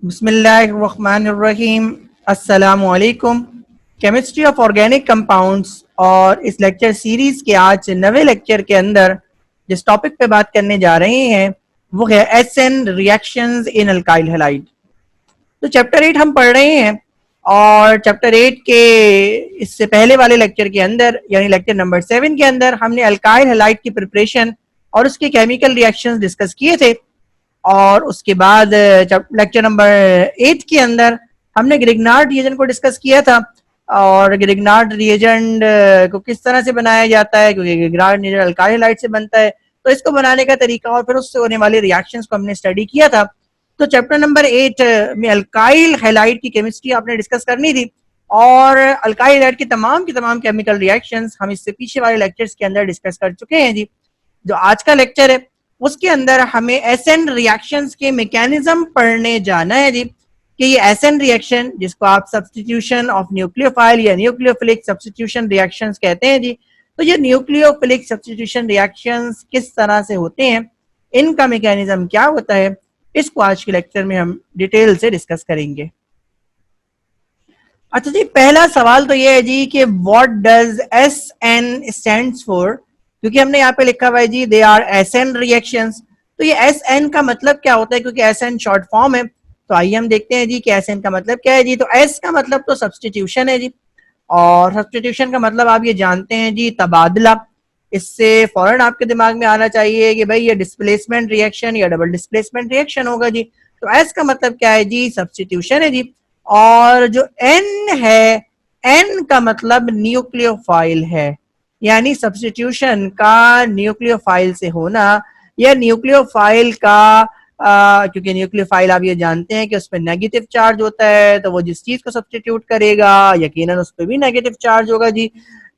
बिस्मिल्लाहिर्रहमानिर्रहीम। अस्सलामुअलैकुम। Chemistry of organic compounds और इस लेक्चर सीरीज के आज नवे लेक्चर के अंदर जिस टॉपिक पे बात करने जा रहे हैं वो है SN reactions in alkyl halide. तो चैप्टर 8 हम पढ़ रहे हैं और चैप्टर 8 के इससे पहले वाले लेक्चर के अंदर यानी लेक्चर नंबर 7 के अंदर हमने अल्काइल हैलाइड की प्रिपरेशन और उसके केमिकल रिएक्शंस डिस्कस किए थे। और उसके बाद लेक्चर नंबर 8 के अंदर हमने ग्रिग्नार्ड रिएजेंट को डिस्कस किया था और ग्रिग्नार्ड रिएजेंट को किस तरह से बनाया जाता है, क्योंकि ग्रिग्नार्ड रिएजेंट अल्काइल हैलाइड से बनता है, तो इसको बनाने का तरीका और फिर उससे होने वाले रिएक्शंस को हमने स्टडी किया था। तो चैप्टर नंबर 8 में अल्काइल हैलाइड की केमिस्ट्री आपने डिस्कस करनी थी और अल्काइल हैलाइड की तमाम केमिकल रिएक्शंस हम इससे पीछे वाले लेक्चर्स के अंदर डिस्कस कर चुके हैं जी। जो आज का लेक्चर है उसके अंदर हमें एसएन रिएक्शंस के मैकेनिज्म पढ़ने जाना है जी, कि ये एसएन रिएक्शन जिसको आप सब्स्टिट्यूशन ऑफ न्यूक्लियोफाइल या न्यूक्लियोफिलिक सब्स्टिट्यूशन रिएक्शंस कहते हैं जी। तो ये न्यूक्लियोफिलिक सब्स्टिट्यूशन रिएक्शंस किस तरह से होते हैं, इनका मैकेनिज्म क्या होता है, इसको आज के लेक्चर में हम डिटेल से डिस्कस करेंगे। अच्छा जी, पहला सवाल तो ये है जी कि what does S N stands for, क्योंकि हमने यहाँ पे लिखा हुआ है जी they are S N reactions. तो ये एस एन का मतलब क्या होता है, क्योंकि एस एन शॉर्ट फॉर्म है। तो आइए हम देखते हैं जी कि एस एन का मतलब क्या है जी। तो एस का मतलब तो सब्स्टिट्यूशन है जी, और सब्स्टिट्यूशन का मतलब आप ये जानते हैं जी तबादला। इससे फौरन आपके दिमाग में आना चाहिए कि भाई ये डिस्प्लेसमेंट रिएक्शन या डबल डिस्प्लेसमेंट रिएक्शन होगा जी। तो एस का मतलब क्या है जी, सब्स्टिट्यूशन है जी। और जो एन है, एन का मतलब न्यूक्लियोफाइल है, यानी सब्स्टिट्यूशन का न्यूक्लियोफाइल से होना या न्यूक्लियोफाइल का क्योंकि न्यूक्लियोफाइल आप ये जानते हैं कि उस पर नेगेटिव चार्ज होता है, तो वो जिस चीज को सब्स्टिट्यूट करेगा यकीनन उस पर भी नेगेटिव चार्ज होगा जी।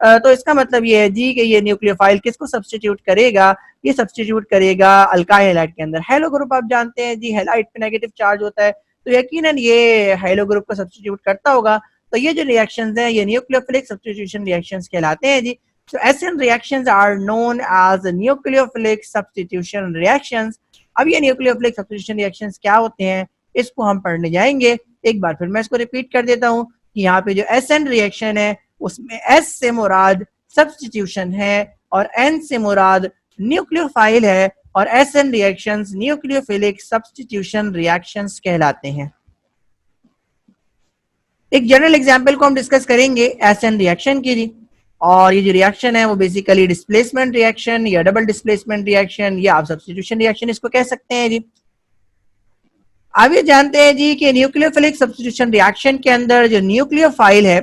तो इसका मतलब ये है जी कि ये न्यूक्लियोफाइल किसको सब्स्टिट्यूट करेगा, ये सब्स्टिट्यूट करेगा अल्काइल हैलाइड के अंदर। हैलो ग्रुप आप जानते हैं जी, हैलाइड पे नेगेटिव चार्ज होता है, तो यकीनन ये हैलो ग्रुप को सब्स्टिट्यूट करता होगा। तो ये जो रिएक्शंस हैं ये न्यूक्लियोफिलिक सब्स्टिट्यूशन रिएक्शंस कहलाते हैं जी। So SN reactions are known as nucleophilic substitution reactions। अब ये न्यूक्लियोफिलिक सब्स्टिट्यूशन रिएक्शंस क्या होते हैं इसको हम पढ़ने जाएंगे। एक बार फिर मैं इसको रिपीट कर देता हूँ कि यहाँ पे जो SN रिएक्शन है उसमें S से मुराद सब्स्टिट्यूशन है और N से मुराद न्यूक्लियोफाइल है, और SN reactions nucleophilic substitution reactions कहलाते हैं। एक जनरल एग्जांपल को हम डिस्कस करेंगे SN रिएक्शन की जी। और ये जो रिएक्शन है वो बेसिकली डिस्प्लेसमेंट रिएक्शन या डबल डिस्प्लेसमेंट रिएक्शन या आप सब्स्टिट्यूशन रिएक्शन इसको कह सकते हैं जी। आप ये जानते हैं जी कि न्यूक्लियोफिलिक सब्स्टिट्यूशन रिएक्शन के अंदर जो न्यूक्लियोफाइल है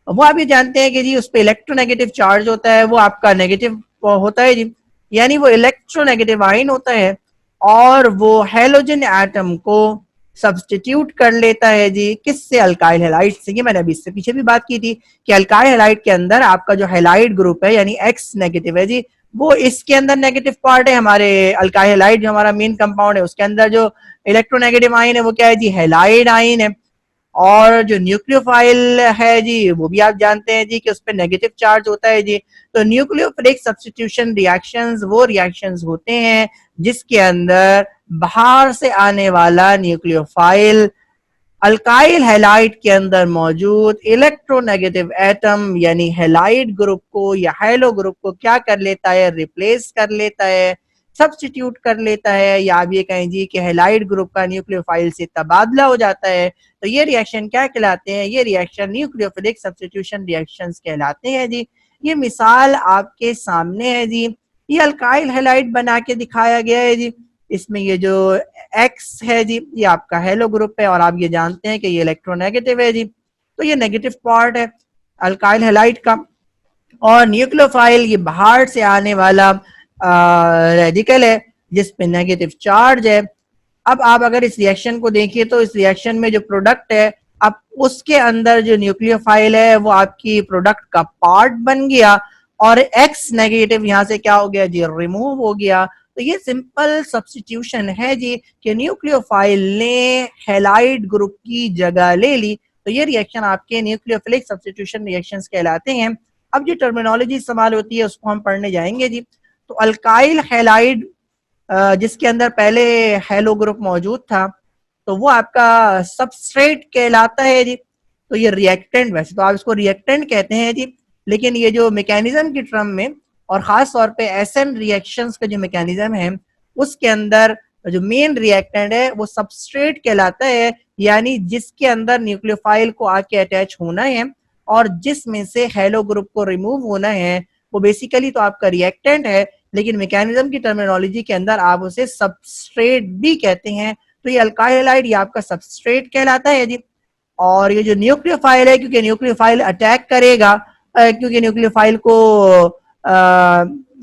वो आप ये जानते हैं कि जी उस पर इलेक्ट्रोनेगेटिव चार्ज होता है, वो आपका नेगेटिव होता है जी, यानी वो इलेक्ट्रोनेगेटिव आयन होता है और वो हैलोजन एटम को सब्स्टिट्यूट कर लेता है जी किससे, अल्काइल हैलाइड से। ये मैंने अभी इससे पीछे भी बात की थी कि अल्काइल हैलाइड के अंदर आपका जो हैलाइड ग्रुप है यानी एक्स नेगेटिव है जी, वो इसके अंदर नेगेटिव पार्ट है। हमारे अल्काइल हैलाइड जो हमारा मेन कंपाउंड है उसके अंदर जो इलेक्ट्रोनेगेटिव आयन है वो क्या है जी, हैलाइड आयन है। और जो न्यूक्लियोफाइल है जी वो भी आप जानते हैं जी कि उस पर नेगेटिव चार्ज होता है जी। तो न्यूक्लियोफिलिक सब्स्टिट्यूशन रिएक्शंस वो रिएक्शंस होते हैं जिसके अंदर बाहर से आने वाला न्यूक्लियोफाइल अल्काइल हैलाइड के अंदर मौजूद इलेक्ट्रोनेगेटिव एटम यानी हैलाइड ग्रुप को या हैलो ग्रुप को क्या कर लेता है, रिप्लेस कर लेता है, सब्स्टिट्यूट कर लेता है, या आप ये कहें जी कि हैलाइड ग्रुप का न्यूक्लियोफाइल से तबादला हो जाता है। तो ये रिएक्शन क्या कहलाते हैं, ये रिएक्शन न्यूक्लियोफिलिक सब्स्टिट्यूशन रिएक्शंस कहलाते हैं जी। ये मिसाल आपके सामने है जी, ये अल्काइल हैलाइड बना के दिखाया गया है जी। इसमें ये जो एक्स है जी ये आपका हेलो ग्रुप है और आप ये जानते हैं कि ये इलेक्ट्रोनेगेटिव है जी, तो ये नेगेटिव पार्ट है अल्काइल हैलाइड का। और न्यूक्लियोफाइल ये बाहर से आने वाला रेडिकल है जिसपे नेगेटिव चार्ज है। अब आप अगर इस रिएक्शन को देखिए तो इस रिएक्शन में जो प्रोडक्ट है अब उसके अंदर जो न्यूक्लियोफाइल है वो आपकी प्रोडक्ट का पार्ट बन गया और एक्स नेगेटिव यहाँ से क्या हो गया जी, रिमूव हो गया। तो ये सिंपल सब्स्टिट्यूशन है जी कि न्यूक्लियोफाइल ने हैलाइड ग्रुप की जगह ले ली। तो ये रिएक्शन आपके न्यूक्लियोफिलिक सब्स्टिट्यूशन रिएक्शंस कहलाते हैं। अब जो टर्मिनोलॉजी इस्तेमाल होती है उसको हम पढ़ने जाएंगे जी। तो अल्काइल हैलाइड जिसके अंदर पहले हैलो ग्रुप मौजूद था तो वो आपका सबस्ट्रेट कहलाता है जी। तो ये रिएक्टेंट, वैसे तो आप इसको रिएक्टेंट कहते हैं जी, लेकिन ये जो मैकेनिज्म की टर्म में और खास तौर पे एसएन रिएक्शंस का जो मैकेनिज्म है उसके अंदर जो मेन रिएक्टेंट है वो सबस्ट्रेट कहलाता है, यानी जिसके अंदर न्यूक्लियोफाइल को आके अटैच होना है और जिसमें से हेलो ग्रुप को रिमूव होना है, वो बेसिकली तो आपका रिएक्टेंट है, लेकिन मैकेनिज्म की टर्मिनोलॉजी के अंदर आप उसे सबस्ट्रेट भी कहते हैं। तो ये अल्काइल हैलाइड ये आपका सबस्ट्रेट कहलाता है जी। और ये जो न्यूक्लियोफाइल है, क्योंकि न्यूक्लियोफाइल अटैक करेगा, क्योंकि न्यूक्लियोफाइल को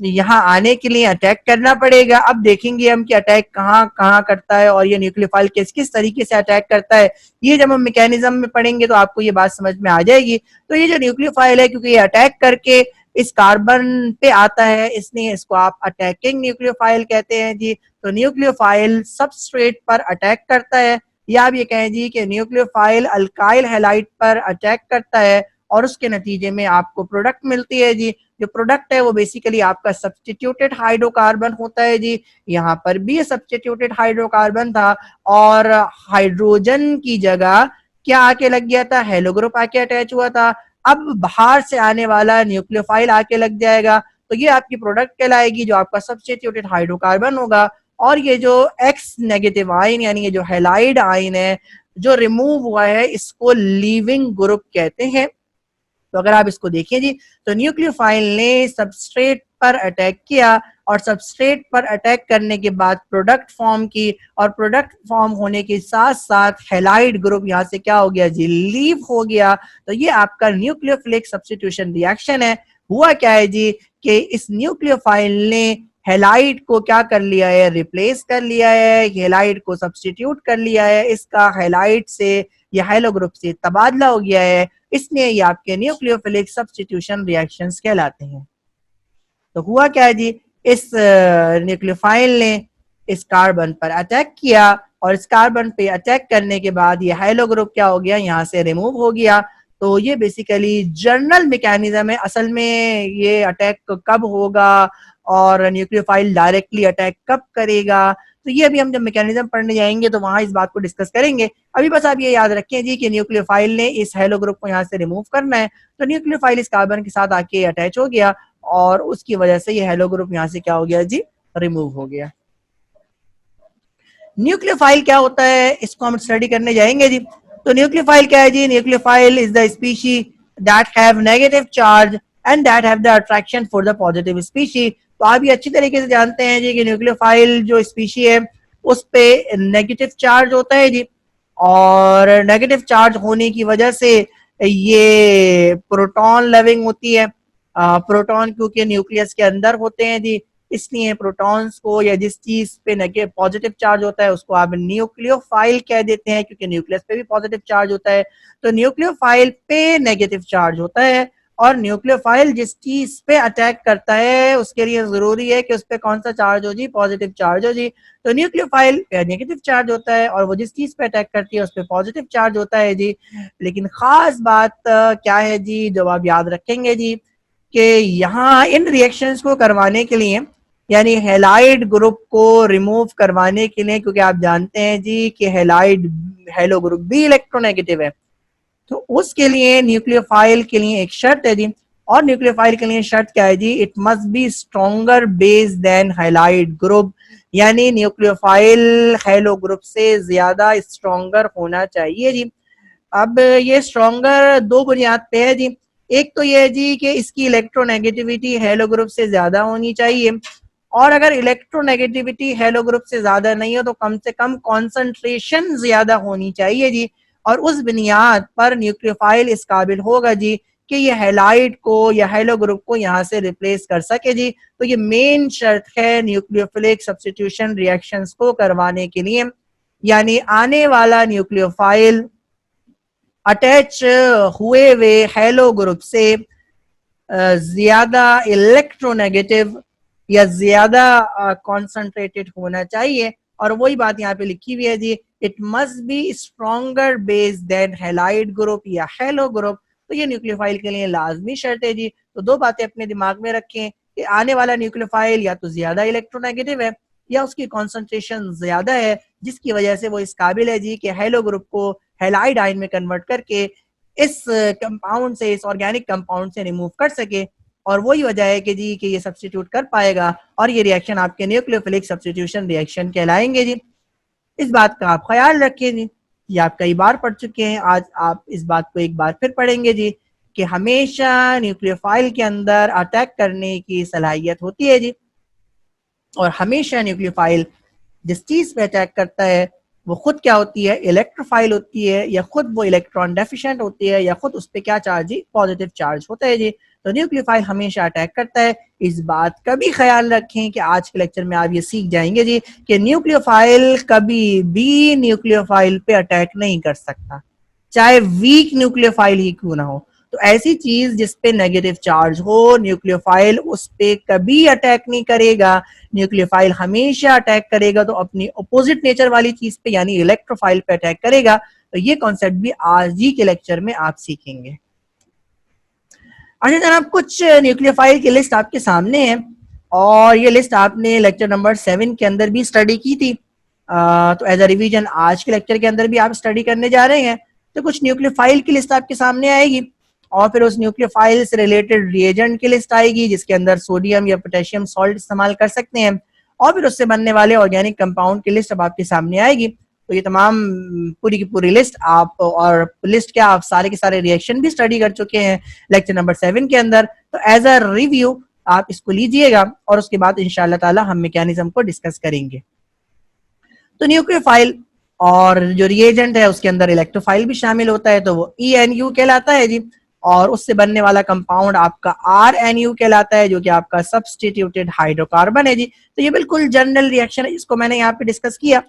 यहाँ आने के लिए अटैक करना पड़ेगा। अब देखेंगे हम कि अटैक कहाँ कहाँ करता है और ये न्यूक्लियोफाइल किस किस तरीके से अटैक करता है, ये जब हम मैकेनिज्म में पढ़ेंगे तो आपको ये बात समझ में आ जाएगी। तो ये जो न्यूक्लियोफाइल है, क्योंकि ये अटैक करके इस कार्बन पे आता है, इसलिए इसको आप अटैकिंग न्यूक्लियोफाइल कहते हैं जी। तो न्यूक्लियोफाइल सबस्ट्रेट पर अटैक करता है, या आप ये कहें जी कि न्यूक्लियोफाइल अल्काइल हैलाइड पर अटैक करता है और उसके नतीजे में आपको प्रोडक्ट मिलती है जी। जो प्रोडक्ट है वो बेसिकली आपका सब्स्टिट्यूटेड हाइड्रोकार्बन होता है जी। यहाँ पर भी ये सब्स्टिट्यूटेड हाइड्रोकार्बन था और हाइड्रोजन की जगह क्या आके लग गया था, हेलो ग्रुप आके अटैच हुआ था। अब बाहर से आने वाला न्यूक्लियोफाइल आके लग जाएगा, तो ये आपकी प्रोडक्ट कहलाएगी जो आपका सब्स्टिट्यूटेड हाइड्रोकार्बन होगा। और ये जो एक्स नेगेटिव आयन यानी ये जो हैलाइड आयन है जो रिमूव हुआ है, इसको लीविंग ग्रुप कहते हैं। तो अगर आप इसको देखें जी, तो न्यूक्लियोफाइल ने सबस्ट्रेट पर अटैक किया और सबस्ट्रेट पर अटैक करने के बाद प्रोडक्ट फॉर्म की, और प्रोडक्ट फॉर्म होने के साथ साथ हैलाइड ग्रुप यहाँ से क्या हो गया जी, लीव हो गया। तो ये आपका न्यूक्लियोफिलिक सब्स्टिट्यूशन रिएक्शन है। हुआ क्या है जी कि इस न्यूक्लियोफाइल ने हेलाइड को क्या कर लिया है, रिप्लेस कर लिया है, हेलाइड को सब्स्टिट्यूट कर लिया है, इसका हेलाइड से या हेलो ग्रुप से तबादला हो गया है, इसलिए ये आपके न्यूक्लियोफिलिक सब्स्टिट्यूशन रिएक्शंस कहलाते हैं। तो हुआ क्या है जी, इस न्यूक्लियोफाइल ने इस कार्बन पर अटैक किया और इस कार्बन पे अटैक करने के बाद ये हाइलो ग्रुप क्या हो गया, यहाँ से रिमूव हो गया। तो ये बेसिकली जर्नल मैकेनिज्म है। असल में ये अटैक कब होगा और न्यूक्लियोफाइल डायरेक्टली अटैक कब करेगा, तो ये अभी हम जब मैकेनिज्म पढ़ने जाएंगे तो वहां इस बात को डिस्कस करेंगे। अभी बस आप ये याद रखें जी कि न्यूक्लियोफाइल ने इस हेलो ग्रुप को यहाँ से रिमूव करना है, तो न्यूक्लियोफाइल इस कार्बन के साथ आके अटैच हो गया और उसकी वजह से ये हेलो ग्रुप यहाँ से क्या हो गया जी, रिमूव हो गया। न्यूक्लियोफाइल क्या होता है इसको हम स्टडी करने जाएंगे जी। तो न्यूक्लियोफाइल क्या है जी, nucleophile is the species that have negative charge and that have the attraction for the positive species. तो आप ये अच्छी तरीके से जानते हैं जी कि न्यूक्लियोफाइल जो स्पीशी है उस पे नेगेटिव चार्ज होता है जी, और नेगेटिव चार्ज होने की वजह से ये प्रोटॉन लविंग होती है। प्रोटॉन क्योंकि न्यूक्लियस के अंदर होते हैं जी, इसलिए प्रोटॉन्स को या जिस चीज पे नेगेटिव पॉजिटिव चार्ज होता है उसको आप न्यूक्लियोफाइल कह देते हैं, क्योंकि न्यूक्लियस पे भी पॉजिटिव चार्ज होता है। तो न्यूक्लियोफाइल पे नेगेटिव चार्ज होता है और न्यूक्लियोफाइल जिस चीज पे अटैक करता है उसके लिए जरूरी है कि उस पर कौन सा चार्ज हो जी, पॉजिटिव चार्ज हो जी। तो न्यूक्लियोफाइल नेगेटिव चार्ज होता है और वो जिस चीज पे अटैक करती है उस पर पॉजिटिव चार्ज होता है जी। लेकिन खास बात क्या है जी, जो आप याद रखेंगे जी कि यहाँ इन रिएक्शंस को करवाने के लिए, यानी हेलाइड ग्रुप को रिमूव करवाने के लिए, क्योंकि आप जानते हैं जी कि हेलाइड हेलो ग्रुप भी इलेक्ट्रोनेगेटिव है, तो उसके लिए न्यूक्लियोफाइल के लिए एक शर्त है जी। और न्यूक्लियोफाइल के लिए शर्त क्या है जी, it must be stronger base than halide group, यानी न्यूक्लियोफाइल हेलो ग्रुप से ज्यादा स्ट्रॉन्गर होना चाहिए जी। अब ये स्ट्रॉन्गर दो बुनियाद पे है जी। एक तो ये है जी कि इसकी इलेक्ट्रोनेगेटिविटी हेलो ग्रुप से ज्यादा होनी चाहिए, और अगर इलेक्ट्रोनेगेटिविटी हेलो ग्रुप से ज्यादा नहीं हो तो कम से कम कॉन्सेंट्रेशन ज्यादा होनी चाहिए जी। और उस बुनियाद पर न्यूक्लियोफाइल इस काबिल होगा जी कि ये हैलाइड को या हेलो ग्रुप को यहाँ से रिप्लेस कर सके जी। तो ये मेन शर्त है न्यूक्लियोफिलिक सब्स्टिट्यूशन रिएक्शंस को करवाने के लिए, यानी आने वाला न्यूक्लियोफाइल अटैच हुए वे हेलो ग्रुप से ज्यादा इलेक्ट्रोनेगेटिव या ज्यादा कॉन्सेंट्रेटेड होना चाहिए। और वही बात यहाँ पे लिखी हुई है जी, it must be stronger base than halide group या हेलो ग्रुप। तो ये न्यूक्लियोफाइल के लिए लाजमी शर्त है जी। तो दो बातें अपने दिमाग में रखें कि आने वाला न्यूक्लियोफाइल या तो ज्यादा इलेक्ट्रोनेगेटिव है या उसकी कॉन्सेंट्रेशन ज्यादा है, जिसकी वजह से वो इस काबिल है जी कि हेलो ग्रुप को हेलाइड आयन में कन्वर्ट करके इस कंपाउंड से, इस ऑर्गेनिक कंपाउंड से रिमूव कर सके। और वही वजह है कि जी कि ये सब्स्टिट्यूट कर पाएगा और ये रिएक्शन आपके न्यूक्लियोफिलिक सब्स्टिट्यूशन रिएक्शन कहलाएंगे जी। इस बात का आप ख्याल रखिए जी, ये आप कई बार पढ़ चुके हैं, आज आप इस बात को एक बार फिर पढ़ेंगे जी कि हमेशा न्यूक्लियोफाइल के अंदर अटैक करने की सलाहियत होती है जी। और हमेशा न्यूक्लियोफाइल जिस चीज पे अटैक करता है वो खुद क्या होती है, इलेक्ट्रोफाइल होती है, या खुद वो इलेक्ट्रॉन डेफिशिएंट होती है, या खुद उस पर क्या चार्ज जी, पॉजिटिव चार्ज होता है जी। तो न्यूक्लियोफाइल हमेशा अटैक करता है। इस बात का भी ख्याल रखें कि आज के लेक्चर में आप ये सीख जाएंगे जी कि न्यूक्लियोफाइल कभी भी न्यूक्लियोफाइल पे अटैक नहीं कर सकता, चाहे वीक न्यूक्लियोफाइल ही क्यों ना हो। तो ऐसी चीज जिसपे नेगेटिव चार्ज हो, न्यूक्लियोफाइल उस पे कभी अटैक नहीं करेगा। न्यूक्लियोफाइल हमेशा अटैक करेगा तो अपनी अपोजिट नेचर वाली चीज पे यानी इलेक्ट्रोफाइल पे अटैक करेगा। तो ये कॉन्सेप्ट भी आज ही के लेक्चर में आप सीखेंगे। अच्छा जनाब, कुछ न्यूक्लियोफाइल की लिस्ट आपके सामने है और ये लिस्ट आपने लेक्चर नंबर 7 के अंदर भी स्टडी की थी। तो एज अ रिवीजन आज के लेक्चर के अंदर भी आप स्टडी करने जा रहे हैं। तो कुछ न्यूक्लियोफाइल की लिस्ट आपके सामने आएगी और फिर उस न्यूक्लियोफाइल से रिलेटेड रिएजेंट की लिस्ट आएगी जिसके अंदर सोडियम या पोटेशियम सॉल्ट इस्तेमाल कर सकते हैं, और फिर उससे बनने वाले ऑर्गेनिक कंपाउंड की लिस्ट अब आपके सामने आएगी। तो ये तमाम पूरी की पूरी लिस्ट आप, और लिस्ट क्या, आप सारे के सारे रिएक्शन भी स्टडी कर चुके हैं लेक्चर नंबर 7 के अंदर। तो एज अ रिव्यू आप इसको लीजिएगा और उसके बाद इंशाल्लाह ताला हम मैकेनिज्म को डिस्कस करेंगे। तो न्यूक्लियोफाइल और जो रिएजेंट है उसके अंदर इलेक्ट्रोफाइल भी शामिल होता है, तो वो ENU कहलाता है जी। और उससे बनने वाला कंपाउंड आपका RNU कहलाता है जो कि आपका सब्स्टिट्यूटेड हाइड्रोकार्बन है जी। तो ये बिल्कुल जनरल रिएक्शन है, इसको मैंने यहाँ पे डिस्कस किया।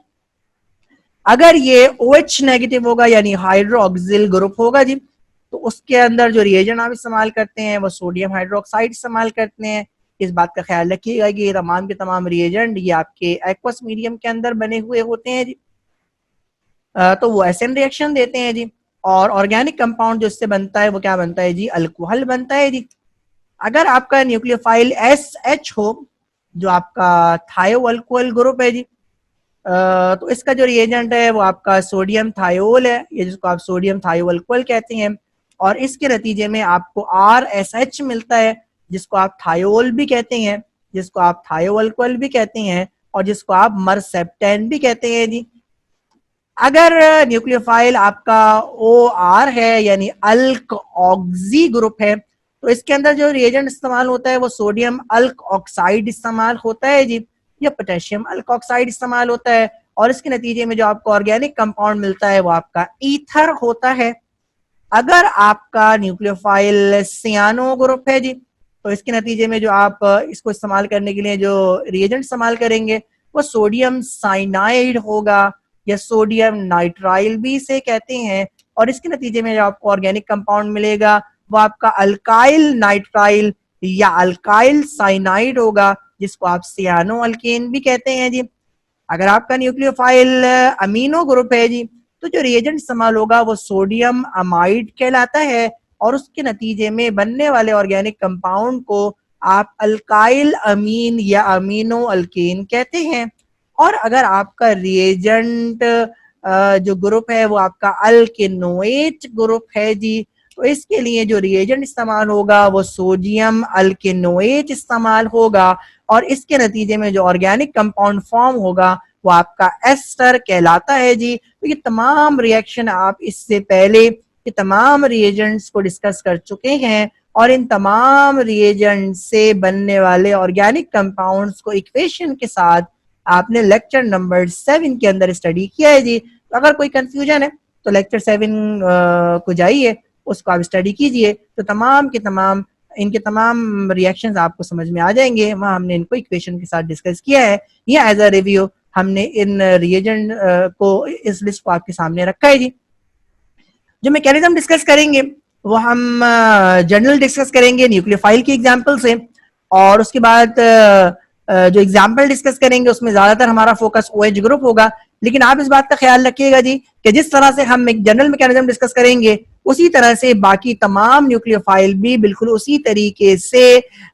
अगर ये OH नेगेटिव होगा यानी हाइड्रोक्सिल ग्रुप होगा जी, तो उसके अंदर जो रिएजेंट आप इस्तेमाल करते हैं वो सोडियम हाइड्रोक्साइड इस्तेमाल करते हैं। इस बात का ख्याल रखिएगा कि ये तमाम के तमाम रिएजेंट ये आपके एक्वस मीडियम के अंदर बने हुए होते हैं जी। तो वो एसिड रिएक्शन देते हैं जी। और ऑर्गेनिक कंपाउंड जो इससे बनता है वो क्या बनता है जी, अल्कोहल बनता है जी। अगर आपका न्यूक्लियोफाइल SH हो जो आपका थायो अल्कोहल ग्रुप है जी, तो इसका जो रिएजेंट है वो आपका सोडियम थायोल है, ये जिसको आप सोडियम थायो अल्कोहल कहते हैं। और इसके नतीजे में आपको RSH मिलता है जिसको आप थायोल भी कहते हैं, जिसको आप थायो अल्कोहल भी कहते हैं, और जिसको आप मरसेप्टेन भी कहते हैं जी। अगर न्यूक्लियोफाइल आपका OR है यानी अल्क ऑक्सी ग्रुप है, तो इसके अंदर जो रिएजेंट इस्तेमाल होता है वो सोडियम अल्क ऑक्साइड इस्तेमाल होता है जी, या पोटेशियम अल्क ऑक्साइड इस्तेमाल होता है। और इसके नतीजे में जो आपको ऑर्गेनिक कंपाउंड मिलता है वो आपका ईथर होता है। अगर आपका न्यूक्लियोफाइल सियानो ग्रुप है जी, तो इसके नतीजे में जो आप इसको इस्तेमाल करने के लिए जो रिएजेंट इस्तेमाल करेंगे वो सोडियम साइनाइड होगा, या सोडियम नाइट्राइल भी इसे कहते हैं। और इसके नतीजे में जो आपको ऑर्गेनिक कंपाउंड मिलेगा वो आपका अल्काइल नाइट्राइल या अल्काइल साइनाइड होगा, जिसको आप सियानो अल्केन भी कहते हैं जी। अगर आपका न्यूक्लियोफाइल अमीनो ग्रुप है जी, तो जो रिएजेंट इस्तेमाल होगा वो सोडियम अमाइड कहलाता है, और उसके नतीजे में बनने वाले ऑर्गेनिक कंपाउंड को आप अल्काइल अमीन या अमीनो अल्केन कहते हैं। और अगर आपका रिएजेंट जो ग्रुप है वो आपका अल्केनोएट ग्रुप है जी, तो इसके लिए जो रिएजेंट इस्तेमाल होगा वो सोडियम अल्केनोएट इस्तेमाल होगा, और इसके नतीजे में जो ऑर्गेनिक कंपाउंड फॉर्म होगा वो आपका एस्टर कहलाता है जी। तो ये तमाम रिएक्शन आप इससे पहले ये तमाम रिएजेंट्स को डिस्कस कर चुके हैं, और इन तमाम रिएजेंट से बनने वाले ऑर्गेनिक कंपाउंड्स को इक्वेशन के साथ आपने लेक्चर नंबर 7 के अंदर स्टडी किया है जी। तो अगर कोई कंफ्यूजन है तो लेक्चर 7 को जाइए, उसको आप स्टडी कीजिए, तो तमाम के तमाम इनके तमाम रिएक्शंस आपको समझ में आ जाएंगे। वहाँ हमने इनको इक्वेशन के साथ डिस्कस किया है। ये एज अ रिव्यू हमने इन रिएजेंट को, इस लिस्ट को आपके सामने रखा है जी। जो मैकेनिज्म डिस्कस करेंगे वो हम जनरल डिस्कस करेंगे न्यूक्लियोफाइल की एग्जांपल से, और उसके बाद जो एग्जांपल डिस्कस करेंगे उसमें ज्यादातर हमारा फोकस OH ग्रुप होगा। लेकिन आप इस बात का ख्याल रखिएगा जी कि जिस तरह से हम एक जनरल मैकेनिज्म डिस्कस करेंगे उसी तरह से बाकी तमाम न्यूक्लियोफाइल भी बिल्कुल उसी तरीके से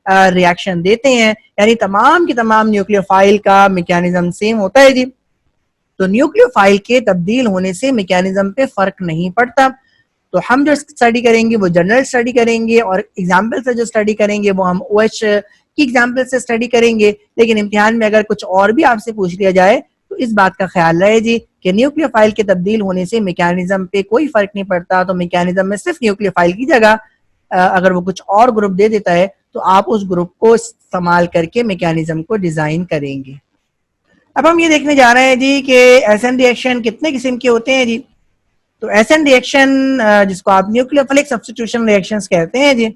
रिएक्शन देते हैं, यानी तमाम की तमाम न्यूक्लियोफाइल का मैकेनिज्म सेम होता है जी। तो न्यूक्लियोफाइल के तब्दील होने से मैकेनिज्म पे फर्क नहीं पड़ता। तो हम जो स्टडी करेंगे वो जनरल स्टडी करेंगे और एग्जाम्पल से जो स्टडी करेंगे वो हम OH की एग्जाम्पल से स्टडी करेंगे। लेकिन इम्तिहान में अगर कुछ और भी आपसे पूछ लिया जाए तो इस बात का ख्याल रहे जी कि न्यूक्लियोफाइल के तब्दील होने से मैकेनिज्म पे कोई फर्क नहीं पड़ता। तो मैकेनिज्म में सिर्फ न्यूक्लियोफाइल की जगह अगर वो कुछ और ग्रुप दे देता है तो आप उस ग्रुप को इस्तेमाल करके मैकेनिज्म को डिजाइन करेंगे। अब हम ये देखने जा रहे हैं जी कि एसएन रिएक्शन कितने किस्म के होते हैं जी। तो एसएन रिएक्शन जिसको आप न्यूक्लियोफिलिक सब्स्टिट्यूशन रिएक्शंस कहते हैं जी।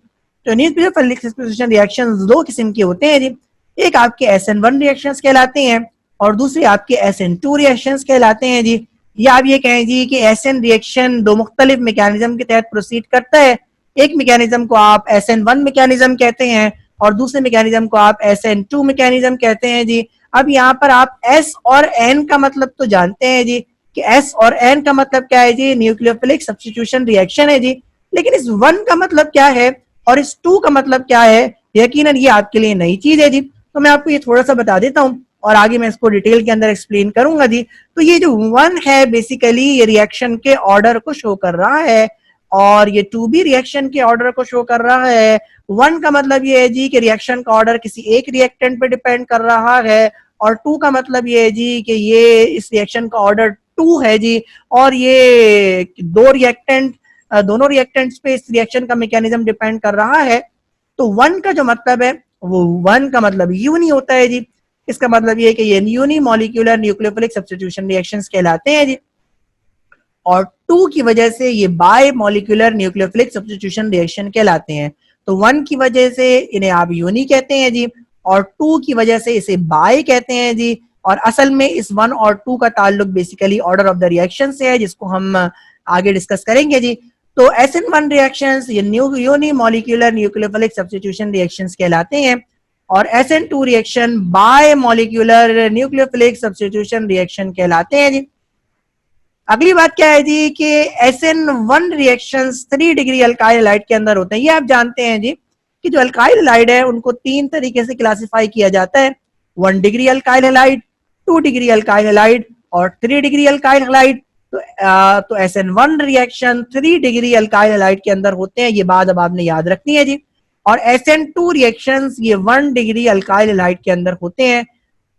तो न्यूक्लियोफिलिक सब्स्टिट्यूशन रिएक्शंस दो किस्म के होते हैं जी। एक आपके SN1 रिएक्शंस कहलाते हैं और दूसरे आपके SN2 रिएक्शंस कहलाते हैं जी। या आप ये कहें जी कि SN रिएक्शन दो मुख्तलिफ मैकेनिज्म के तहत प्रोसीड करता है। एक मैकेनिज्म को आप SN1 मैकेनिज्म कहते हैं और दूसरे मैकेनिज्म को आप SN2 मैकेनिज्म कहते हैं जी। अब यहाँ पर आप S और N का मतलब तो जानते हैं जी कि S और N का मतलब क्या है जी, न्यूक्लियोफिलिक सब्स्टिट्यूशन रिएक्शन है जी। लेकिन इस 1 का मतलब क्या है और इस 2 का मतलब क्या है, यकीनन ये आपके लिए नई चीज है जी। तो मैं आपको ये थोड़ा सा बता देता हूँ और आगे मैं इसको डिटेल के अंदर एक्सप्लेन करूंगा जी। तो ये जो 1 है बेसिकली ये रिएक्शन के ऑर्डर को शो कर रहा है और ये 2 भी रिएक्शन के ऑर्डर को शो कर रहा है। 1 का मतलब ये है जी कि रिएक्शन का ऑर्डर किसी एक रिएक्टेंट पे डिपेंड कर रहा है और 2 का मतलब ये है जी कि ये इस रिएक्शन का ऑर्डर 2 है जी और ये दोनों रिएक्टेंट्स पे इस रिएक्शन का मैकेनिज्म डिपेंड कर रहा है। तो 1 का जो मतलब है वो 1 का मतलब यूनी होता है जी। इसका मतलब ये है कि ये unimolecular nucleophilic substitution reactions कहलाते हैं जी। और 2 की वजह से ये bimolecular nucleophilic substitution reaction कहलाते हैं। तो 1 की वजह से इन्हें आप यूनी कहते हैं जी और 2 की वजह से इसे बाय कहते हैं जी। और असल में इस 1 और 2 का ताल्लुक basically order of the reaction से है जिसको हम आगे डिस्कस करेंगे जी। तो SN1 रिएक्शंस ये unimolecular nucleophilic substitution reactions कहलाते हैं और SN2 reaction bimolecular nucleophilic substitution reaction कहलाते हैं जी। अगली बात क्या है जी कि SN1 reactions 3 degree alkyl halide के अंदर होते हैं। ये आप जानते हैं जी कि जो अल्काइल हैलाइड है उनको 3 तरीके से क्लासिफाई किया जाता है, 1 degree alkyl halide, 2 degree alkyl halide और 3 डिग्री अल्काइल हैलाइड। तो SN1 reaction 3 degree alkyl halide के अंदर होते हैं, ये बात अब आपने याद रखनी है जी। और SN2 रिएक्शंस ये 1 डिग्री अल्काइल हैलाइड के अंदर होते हैं।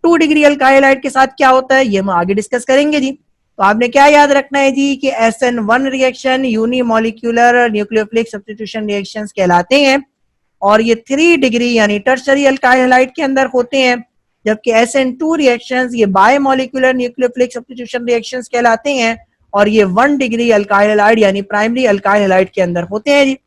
2 डिग्री अल्काइल हैलाइड के साथ क्या होता है ये हम आगे डिस्कस करेंगे जी। तो आपने क्या याद रखना है जी कि SN1 reaction unimolecular nucleophilic substitution reactions कहलाते हैं और ये 3 डिग्री यानी टर्शरी अल्काइल हैलाइड के अंदर होते हैं, जबकि SN2 रिएक्शंस ये bimolecular nucleophilic substitution reactions कहलाते हैं और ये 1 डिग्री अल्काइल हैलाइड यानी प्राइमरी अल्काइल हैलाइड के अंदर होते हैं जी।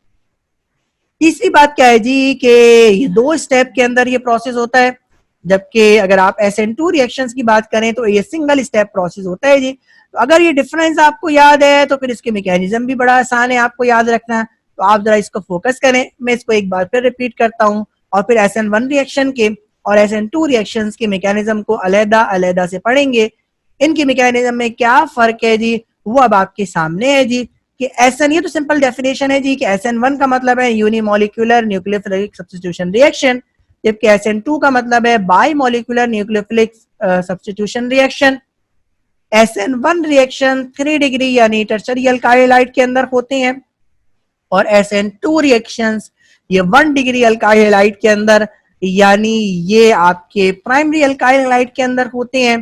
तीसरी बात क्या है जी कि ये 2 स्टेप के अंदर ये प्रोसेस होता है, जबकि अगर आप SN2 रिएक्शंस की बात करें तो ये सिंगल स्टेप प्रोसेस होता है जी। तो अगर ये डिफरेंस आपको याद है तो फिर इसके मैकेनिज्म भी बड़ा आसान है आपको याद रखना। तो आप जरा इसको फोकस करें, मैं इसको एक बार फिर रिपीट करता हूँ और फिर SN1 रिएक्शन के और SN2 रिएक्शंस के मैकेनिज्म को अलग-अलग से पढ़ेंगे। इनके मैकेनिज्म में क्या फर्क है जी वो अब आपके सामने है जी कि SN, ये तो सिंपल डेफिनेशन है जी कि SN1 का मतलब है यूनिमोलिकुलर न्यूक्लियोफिलिक सब्स्टिट्यूशन रिएक्शन, जबकि SN2 का मतलब है by molecular nucleophilic substitution reaction. SN1 reaction 3 degree यानी टर्शरी अल्काइल हैलाइड के अंदर होते हैं और SN2 रिएक्शंस ये 1 डिग्री अल्काइल हैलाइड के अंदर यानी ये आपके प्राइमरी अल्काइल हैलाइड के अंदर होते हैं।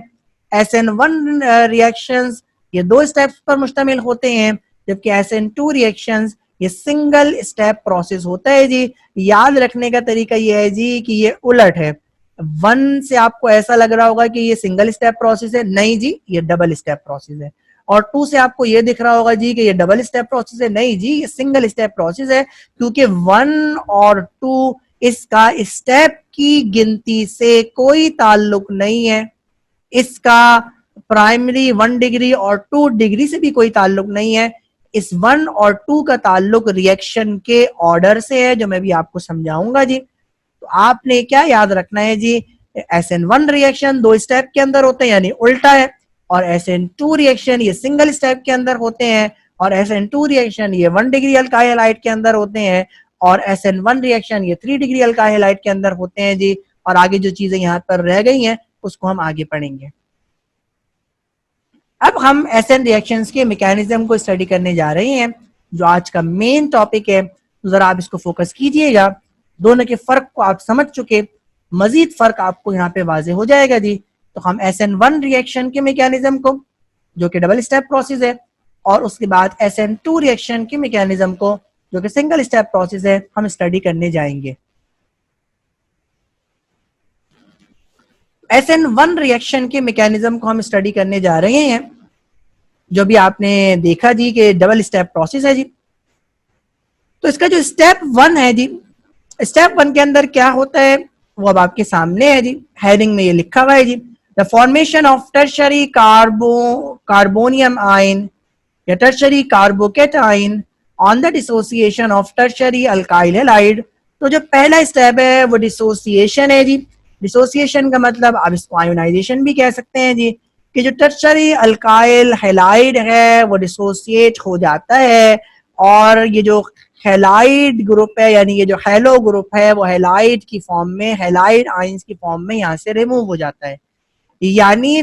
SN1 रिएक्शंस ये 2 स्टेप्स पर मुश्तमिल होते हैं, जबकि SN2 रिएक्शंस ये सिंगल स्टेप प्रोसेस होता है जी। याद रखने का तरीका ये है जी कि ये उलट है। 1 से आपको ऐसा लग रहा होगा कि ये सिंगल स्टेप प्रोसेस है, नहीं जी ये डबल स्टेप प्रोसेस है। और 2 से आपको ये दिख रहा होगा जी कि ये डबल स्टेप प्रोसेस है, नहीं जी ये सिंगल स्टेप प्रोसेस है, क्योंकि 1 और 2 इसका स्टेप की गिनती से कोई ताल्लुक नहीं है। इसका प्राइमरी 1 डिग्री और 2 डिग्री से भी कोई ताल्लुक नहीं है। इस 1 और 2 का ताल्लुक रिएक्शन के ऑर्डर से है, जो मैं भी आपको समझाऊंगा जी। तो आपने क्या याद रखना है जी, SN1 रिएक्शन 2 स्टेप के अंदर होते हैं यानी उल्टा है और SN2 रिएक्शन ये सिंगल स्टेप के अंदर होते हैं और SN2 रिएक्शन ये 1 डिग्री अल्काइल हैलाइड के अंदर होते हैं, और SN1 रिएक्शन ये 3 डिग्री अल्काइल हैलाइड के अंदर होते हैं जी। और आगे जो चीजें यहाँ पर रह गई हैं उसको हम आगे पढ़ेंगे। अब हम SN रिएक्शंस के मैकेनिज्म को स्टडी करने जा रहे हैं, जो आज का मेन टॉपिक है। तो जरा आप इसको फोकस कीजिएगा, दोनों के फर्क को आप समझ चुके, मजीद फर्क आपको यहाँ पे वाजे हो जाएगा जी। तो हम SN1 रिएक्शन के मैकेनिज्म को, जो कि डबल स्टेप प्रोसेस है, और उसके बाद SN2 रिएक्शन के मैकेनिज्म को, जो कि सिंगल स्टेप प्रोसेस है, हम स्टडी करने जाएंगे। SN1 रिएक्शन के मैकेनिज्म को हम स्टडी करने जा रहे हैं, जो भी आपने देखा जी कि डबल स्टेप प्रोसेस है जी। तो इसका जो स्टेप 1 है जी, स्टेप 1 के अंदर क्या होता है वो अब आपके सामने है जी, हेडिंग में ये लिखा हुआ है जी, the formation of tertiary carbonium ion या tertiary carbocation on the dissociation of tertiary alkyl halide. तो जो पहला स्टेप है वो डिसोसिएशन है जी। डिसोसिएशन का मतलब आप इसको आयोनाइजेशन भी कह सकते हैं जी, कि जो टर्शरी अल्काइल हैलाइड है वो डिसोसिएट हो जाता है, और ये जो हैलाइड ग्रुप है, यानी ये जो हैलो ग्रुप है, वो हैलाइड की फॉर्म में, हैलाइड आयंस की फॉर्म में यहाँ से रिमूव हो जाता है। यानी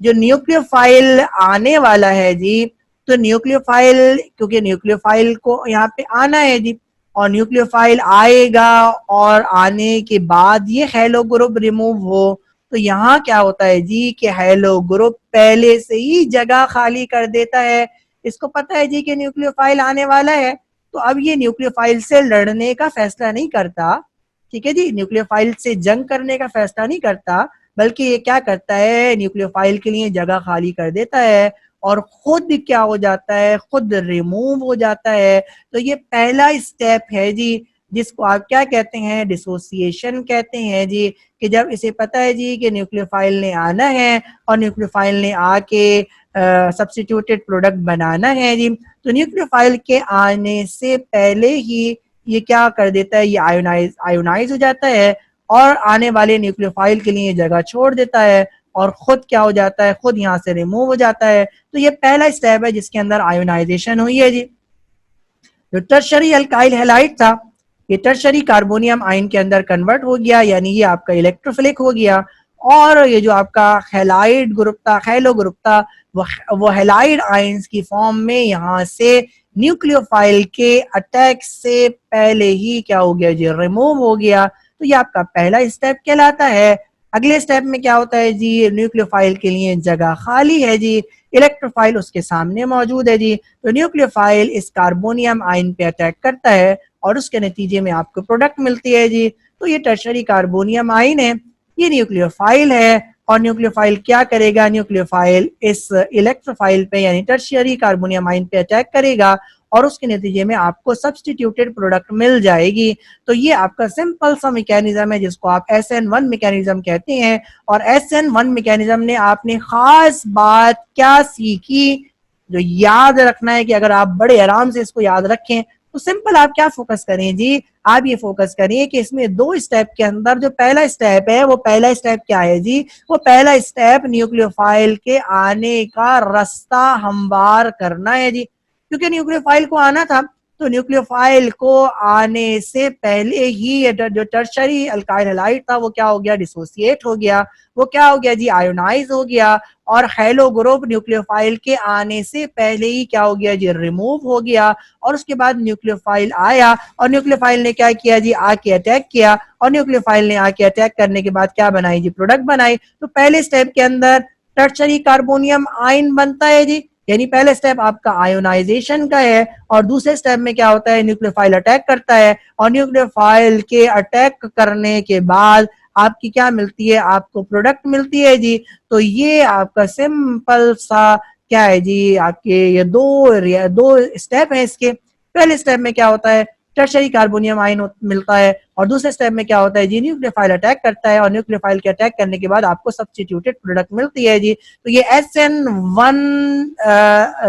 जो न्यूक्लियोफाइल आने वाला है जी, तो न्यूक्लियोफाइल, क्योंकि न्यूक्लियोफाइल को यहाँ पे आना है जी, और न्यूक्लियोफाइल आएगा और आने के बाद ये हैलो ग्रुप रिमूव हो, तो यहाँ क्या होता है जी कि हैलो ग्रुप पहले से ही जगह खाली कर देता है। इसको पता है जी कि न्यूक्लियोफाइल आने वाला है, तो अब ये न्यूक्लियोफाइल से लड़ने का फैसला नहीं करता, ठीक है जी, न्यूक्लियोफाइल से जंग करने का फैसला नहीं करता, बल्कि ये क्या करता है, न्यूक्लियोफाइल के लिए जगह खाली कर देता है और खुद क्या हो जाता है, खुद रिमूव हो जाता है। तो ये पहला स्टेप है जी, जिसको आप क्या कहते हैं, डिसोसिएशन कहते हैं जी, कि जब इसे पता है जी कि न्यूक्लियोफाइल ने आना है और न्यूक्लियोफाइल ने आके सब्स्टिट्यूटेड प्रोडक्ट बनाना है जी, तो न्यूक्लियोफाइल के आने से पहले ही ये क्या कर देता है, ये आयोनाइज हो जाता है और आने वाले न्यूक्लियोफाइल के लिए जगह छोड़ देता है और खुद क्या हो जाता है, खुद यहाँ से रिमूव हो जाता है। तो ये पहला स्टेप है जिसके अंदर आयोनाइजेशन हुई है जी। जो टर्शरी अल्काइल हैलाइड था, ये टर्शरी कार्बोनियम आयन के अंदर कन्वर्ट हो गया, यानी ये आपका इलेक्ट्रोफिलिक हो गया, और ये जो आपका हैलाइड ग्रुप था, हैलो ग्रुप था, वो हैलाइड आयंस की फॉर्म में यहाँ से न्यूक्लियोफाइल के अटैक से पहले ही क्या हो गया जी, रिमूव हो गया। तो ये आपका पहला स्टेप कहलाता है। अगले स्टेप में क्या होता है जी, न्यूक्लियोफाइल के लिए जगह खाली है जी, इलेक्ट्रोफाइल उसके सामने मौजूद है जी, तो न्यूक्लियोफाइल इस कार्बोनियम आयन पे अटैक करता है और उसके नतीजे में आपको प्रोडक्ट मिलती है जी। तो ये टर्शरी कार्बोनियम आयन है, ये न्यूक्लियोफाइल है, और न्यूक्लियोफाइल क्या करेगा, न्यूक्लियोफाइल इस इलेक्ट्रोफाइल पे यानी टर्शियरी कार्बोनियम आयन पे अटैक करेगा और उसके नतीजे में आपको सब्स्टिट्यूटेड प्रोडक्ट मिल जाएगी। तो ये आपका सिंपल सा मैकेनिज्म है जिसको आप SN1 मैकेनिज्म कहते हैं। और SN1 मैकेनिज्म ने आपने खास बात क्या सीखी, जो याद रखना है कि अगर आप बड़े आराम से इसको याद रखें तो सिंपल आप क्या फोकस करें जी, आप ये फोकस करिए कि इसमें दो स्टेप के अंदर जो पहला स्टेप है, वो पहला स्टेप क्या है जी, वो पहला स्टेप न्यूक्लियोफाइल के आने का रास्ता हमवार करना है जी। क्योंकि न्यूक्लियोफाइल को आना था, तो न्यूक्लियोफाइल को आने से पहले ही जो टर्शरी अल्काइल हैलाइड था वो क्या हो गया, डिसोसिएट हो गया, वो क्या हो गया जी, आयोनाइज हो गया, और हैलो ग्रुप न्यूक्लियोफाइल के आने से पहले ही क्या हो गया जी, रिमूव हो गया। और उसके बाद न्यूक्लियोफाइल आया और न्यूक्लियोफाइल ने क्या किया जी, आके अटैक किया, और न्यूक्लियोफाइल ने आके अटैक करने के बाद क्या बनाई जी, प्रोडक्ट बनाई। तो पहले स्टेप के अंदर टर्शरी कार्बोनियम आयन बनता है जी, यानी पहले स्टेप आपका आयोनाइजेशन का है, और दूसरे स्टेप में क्या होता है, न्यूक्लियोफाइल अटैक करता है, और न्यूक्लियोफाइल के अटैक करने के बाद आपकी क्या मिलती है, आपको प्रोडक्ट मिलती है जी। तो ये आपका सिंपल सा क्या है जी, आपके ये दो स्टेप है इसके। पहले स्टेप में क्या होता है, टर्शरी कार्बोनियम आयन मिलता है, और दूसरे स्टेप में क्या होता है जी, न्यूक्लियोफाइल अटैक करता है, और न्यूक्लियोफाइल के अटैक करने के बाद आपको सब्स्टिट्यूटेड प्रोडक्ट मिलती है जी। तो ये SN1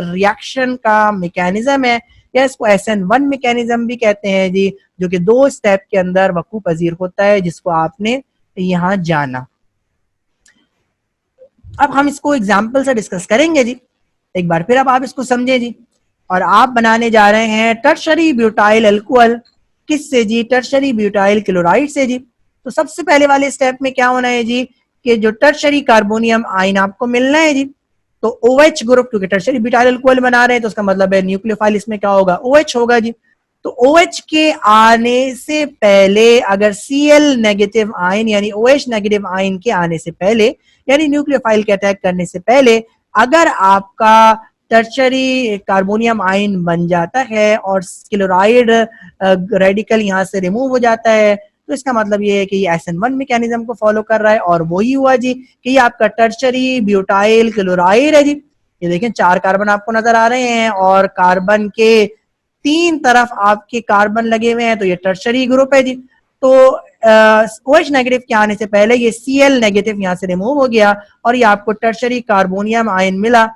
रिएक्शन का मैकेनिज्म है, या इसको SN1 मैकेनिज्म भी कहते हैं जी, जो कि दो स्टेप के अंदर वकू पजीर होता है, जिसको आपने यहाँ जाना। अब हम इसको एग्जाम्पल से डिस्कस करेंगे जी, एक बार फिर अब आप इसको समझे जी। और आप बनाने जा रहे हैं टर्शरी ब्यूटाइल अल्कोहल। किससे जी? टर्शरी ब्यूटाइल क्लोराइड से जी। तो सबसे पहले वाले स्टेप में क्या होना है जी कि जो टर्शरी कार्बोनियम आयन आपको मिलना है जी, तो OH ग्रुप, क्योंकि टर्शरी ब्यूटाइल अल्कोहल बना रहे हैं तो उसका मतलब है न्यूक्लियोफाइल इसमें क्या होगा? OH होगा जी। तो OH के आने से पहले अगर Cl नेगेटिव आयन यानी OH नेगेटिव आयन के आने से पहले यानी न्यूक्लियोफाइल के अटैक करने से पहले अगर आपका टर्शरी कार्बोनियम आयन बन जाता है और क्लोराइड रेडिकल यहाँ से रिमूव हो जाता है, तो इसका मतलब ये है कि ये SN1 मैकेनिज्म को फॉलो कर रहा है। और वही हुआ जी कि ये आपका टर्शरी ब्यूटाइल क्लोराइड है जी। ये देखें 4 कार्बन आपको नजर आ रहे हैं और कार्बन के 3 तरफ आपके कार्बन लगे हुए हैं, तो ये टर्शरी ग्रुप है जी। तो OH नेगेटिव के आने से पहले ये Cl नेगेटिव यहाँ से रिमूव हो गया और ये आपको टर्शरी कार्बोनियम आयन मिला।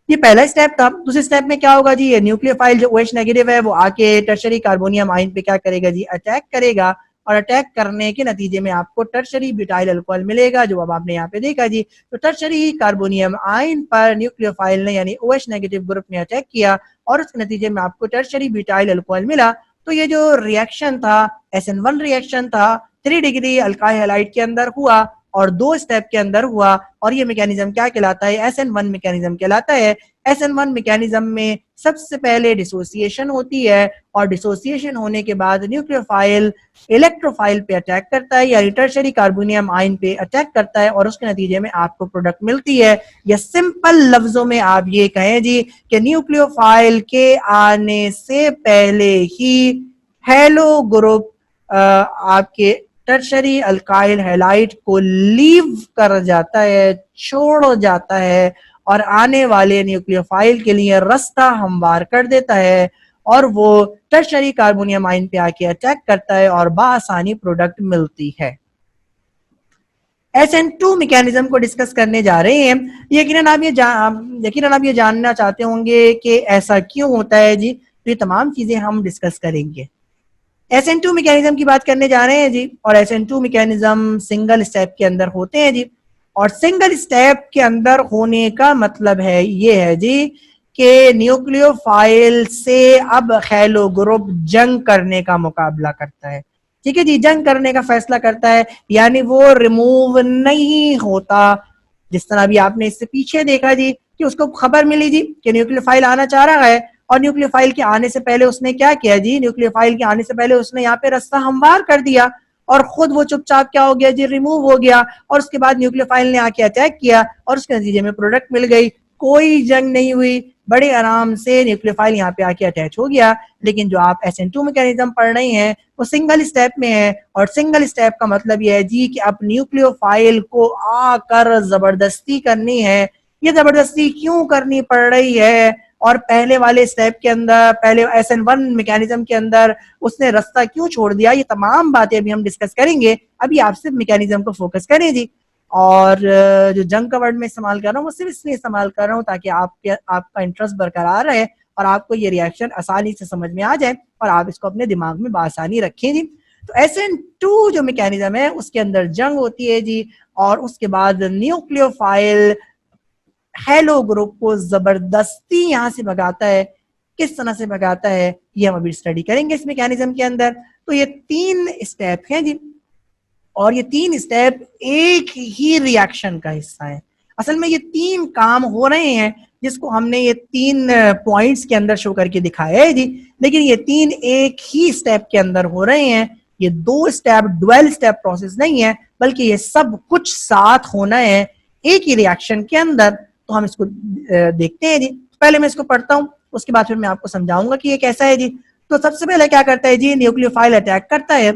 ये पहला स्टेप था। दूसरे स्टेप में क्या होगा जी? ये न्यूक्लियोफाइल जो OH नेगेटिव है वो आके टर्शरी कार्बोनियम आयन पे क्या करेगा जी? अटैक करेगा और अटैक करने के नतीजे में आपको टर्शरी ब्यूटाइल अल्कोहल मिलेगा, जो अब आपने यहाँ पे देखा जी। तो टर्शरी कार्बोनियम आयन पर न्यूक्लियोफाइल ने यानी OH नेगेटिव ग्रुप ने अटैक किया और उसके नतीजे में आपको टर्शरी ब्यूटाइल अल्कोहल मिला। तो ये जो रिएक्शन था SN1 रिएक्शन था 3 डिग्री अल्काइल हैलाइड के अंदर हुआ और 2 स्टेप के अंदर हुआ और ये मैकेनिज्म क्या कहलाता है? SN1 मैकेनिज्म कहलाता है। SN1 मैकेनिज्म में सबसे पहले डिसोसिएशन होती है और डिसोसिएशन होने के बाद न्यूक्लियोफाइल इलेक्ट्रोफाइल पे अटैक करता है या टर्शरी कार्बोनियम आयन पे अटैक करता है और उसके नतीजे में आपको प्रोडक्ट मिलती है। या सिंपल लफ्जों में आप ये कहें जी कि न्यूक्लियोफाइल के आने से पहले ही हेलो ग्रुप आपके टर्शरी अल्काइल हैलाइड को लीव कर जाता है, छोड़ जाता है और आने वाले न्यूक्लियोफाइल के लिए रास्ता हमवार कर देता है और वो टर्शरी कार्बोनियम आयन पे आके अटैक करता है और बासानी प्रोडक्ट मिलती है। SN2 मैकेनिज्म को डिस्कस करने जा रहे हैं। यकीनन आप ये जानना चाहते होंगे कि ऐसा क्यों होता है जी, तो ये तमाम चीजें हम डिस्कस करेंगे। SN2 मैकेनिज्म की बात करने जा रहे हैं जी और SN2 मैकेनिज्म सिंगल स्टेप के अंदर होते हैं जी। और सिंगल स्टेप के अंदर होने का मतलब है ये है जी कि न्यूक्लियोफाइल से अब हेलो ग्रुप जंग करने का मुकाबला करता है। ठीक है जी, जंग करने का फैसला करता है, यानी वो रिमूव नहीं होता। जिस तरह अभी आपने इससे पीछे देखा जी कि उसको खबर मिली जी कि न्यूक्लियोफाइल आना चाह रहा है और न्यूक्लियोफाइल के आने से पहले उसने क्या किया जी? न्यूक्लियोफाइल के आने से पहले उसने यहाँ पे रास्ता हमवार कर दिया और खुद वो चुपचाप क्या हो गया जी? रिमूव हो गया और उसके बाद न्यूक्लियोफाइल ने आके अटैक किया और उसके नतीजे में प्रोडक्ट मिल गई। कोई जंग नहीं हुई, बड़े आराम से न्यूक्लियोफाइल यहाँ पे आके अटैच हो गया। लेकिन जो आप SN2 मैकेनिज्म पढ़ रहे हैं वो सिंगल स्टेप में है और सिंगल स्टेप का मतलब यह है जी कि अब न्यूक्लियोफाइल को आकर जबरदस्ती करनी है। ये जबरदस्ती क्यों करनी पड़ रही है? और पहले वाले स्टेप के अंदर, पहले SN1 मैकेनिज्म के अंदर उसने रास्ता क्यों छोड़ दिया? ये तमाम बातें अभी हम डिस्कस करेंगे। अभी आप सिर्फ मैकेनिज्म को फोकस करें जी। और जो जंग का वर्ड में इस्तेमाल कर रहा हूँ वो सिर्फ इसलिए इस्तेमाल कर रहा हूँ ताकि आपका इंटरेस्ट बरकरार रहे और आपको ये रिएक्शन आसानी से समझ में आ जाए और आप इसको अपने दिमाग में बासानी रखें जी। तो SN2 जो मैकेनिज्म है उसके अंदर जंग होती है जी और उसके बाद न्यूक्लियोफाइल हेलो ग्रुप को जबरदस्ती यहां से भगाता है। किस तरह से भगाता है ये हम अभी स्टडी करेंगे इस मैकेनिज्म के अंदर। तो ये 3 स्टेप हैं जी और ये 3 स्टेप एक ही रिएक्शन का हिस्सा है। असल में ये 3 काम हो रहे हैं जिसको हमने ये 3 पॉइंट्स के अंदर शो करके दिखाया है जी, लेकिन ये 3 एक ही स्टेप के अंदर हो रहे हैं। ये 2 स्टेप डुअल स्टेप प्रोसेस नहीं है बल्कि ये सब कुछ साथ होना है एक ही रिएक्शन के अंदर। तो हम इसको देखते हैं जी। पहले मैं इसको पढ़ता हूँ, उसके बाद फिर मैं आपको समझाऊंगा कि ये कैसा है जी। तो सबसे पहले क्या करता है जी? न्यूक्लियोफाइल अटैक करता है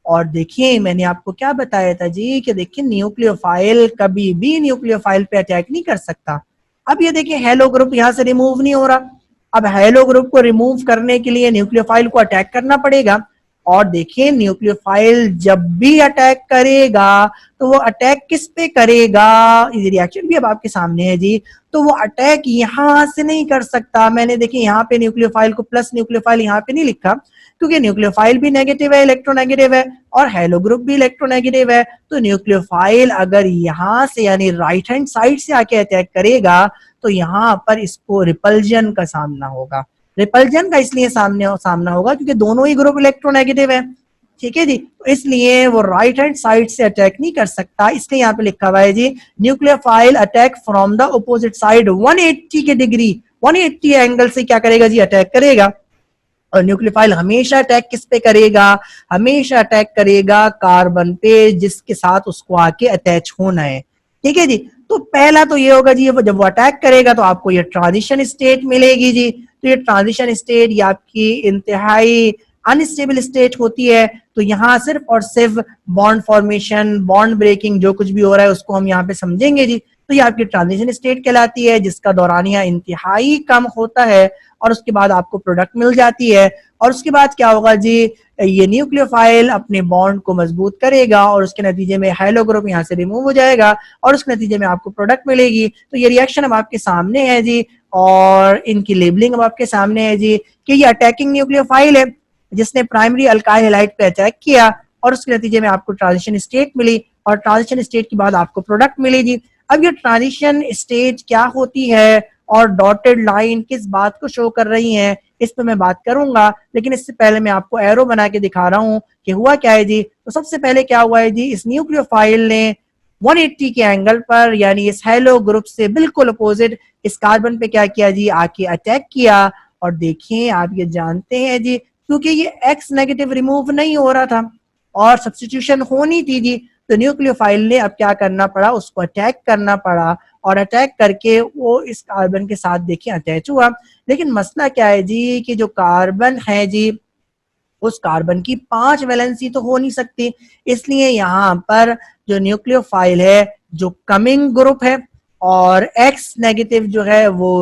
और देखिए मैंने आपको क्या बताया था जी कि देखिए न्यूक्लियोफाइल कभी भी न्यूक्लियोफाइल पे अटैक नहीं कर सकता। अब ये देखिए हेलो ग्रुप यहाँ से रिमूव नहीं हो रहा। अब हेलो ग्रुप को रिमूव करने के लिए न्यूक्लियोफाइल को अटैक करना पड़ेगा और देखिए न्यूक्लियोफाइल जब भी अटैक करेगा तो वो अटैक किस पे करेगा? ये रिएक्शन भी अब आपके सामने है जी। तो वो अटैक यहां से नहीं कर सकता। मैंने देखिए यहाँ पे न्यूक्लियोफाइल को प्लस न्यूक्लियोफाइल यहाँ पे नहीं लिखा क्योंकि न्यूक्लियोफाइल भी नेगेटिव है, इलेक्ट्रोनेगेटिव है और हेलो ग्रुप भी इलेक्ट्रोनेगेटिव है। तो न्यूक्लियोफाइल अगर यहाँ से यानी राइट हैंड साइड से आके अटैक करेगा तो यहाँ पर इसको रिपल्जन का सामना होगा। रिपल्जन का इसलिए सामना होगा क्योंकि दोनों ही ग्रुप इलेक्ट्रोनेगेटिव है, ठीक है जी। तो इसलिए वो राइट हैंड साइड से अटैक नहीं कर सकता, इसलिए यहाँ पे लिखा हुआ है जी nucleophile attack from the opposite side 180 के डिग्री, 180 एंगल से क्या करेगा जी, अटैक करेगा। और न्यूक्लियोफाइल हमेशा अटैक किस पे करेगा, हमेशा अटैक करेगा कार्बन पे जिसके साथ उसको आके अटैच होना है, ठीक है जी। तो पहला तो ये होगा जी, जब वो अटैक करेगा तो आपको ये ट्रांजिशन स्टेट मिलेगी जी। तो ये ट्रांजिशन स्टेट ये आपकी इंतहाई अनस्टेबल स्टेट होती है। तो यहाँ सिर्फ और सिर्फ बॉन्ड फॉर्मेशन, बॉन्ड ब्रेकिंग जो कुछ भी हो रहा है उसको हम यहाँ पे समझेंगे जी। तो ये आपकी ट्रांजिशन स्टेट कहलाती है जिसका दौरानिया इंतहाई कम होता है और उसके बाद आपको प्रोडक्ट मिल जाती है। और उसके बाद क्या होगा जी, ये न्यूक्लियोफाइल अपने बॉन्ड को मजबूत करेगा और उसके नतीजे में हाइलो ग्रुप यहाँ से रिमूव हो जाएगा और उसके नतीजे में आपको प्रोडक्ट मिलेगी। तो ये रिएक्शन अब आपके सामने है जी और इनकी लेबलिंग अब आपके सामने है जी कि ये अटैकिंग न्यूक्लियोफाइल है जिसने प्राइमरी अल्काइल हैलाइड पे अटैक किया और उसके नतीजे में आपको ट्रांजिशन स्टेट मिली और ट्रांजिशन स्टेट के बाद आपको प्रोडक्ट मिली जी। अब ये ट्रांजिशन स्टेट क्या होती है और डॉटेड लाइन किस बात को शो कर रही है इस पे मैं बात करूंगा, लेकिन इससे पहले मैं आपको एरो बना के दिखा रहा हूं कि हुआ क्या है जी। तो सबसे पहले क्या हुआ है जी, इस न्यूक्लियोफाइल ने 180 के एंगल पर यानी इस हेलो ग्रुप से बिल्कुल अपोजिट इस कार्बन पे क्या किया जी, आके अटैक किया। और देखिए आप ये जानते हैं जी क्योंकि ये एक्स नेगेटिव रिमूव नहीं हो रहा था और सब्स्टिट्यूशन होनी थी जी, तो न्यूक्लियोफाइल ने अब क्या करना पड़ा, उसको अटैक करना पड़ा और अटैक करके वो इस कार्बन के साथ देखिए अटैच हुआ। लेकिन मसला क्या है जी कि जो कार्बन है जी उस कार्बन की 5 वैलेंसी तो हो नहीं सकती, इसलिए यहाँ पर जो न्यूक्लियोफाइल है जो कमिंग ग्रुप है और एक्स नेगेटिव जो है वो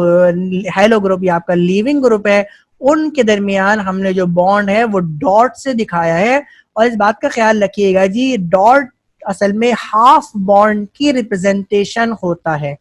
हेलो ग्रुप या आपका लीविंग ग्रुप है, उनके दरमियान हमने जो बॉन्ड है वो डॉट से दिखाया है। और इस बात का ख्याल रखिएगा जी, डॉट असल में हाफ बॉन्ड की रिप्रेजेंटेशन होता है,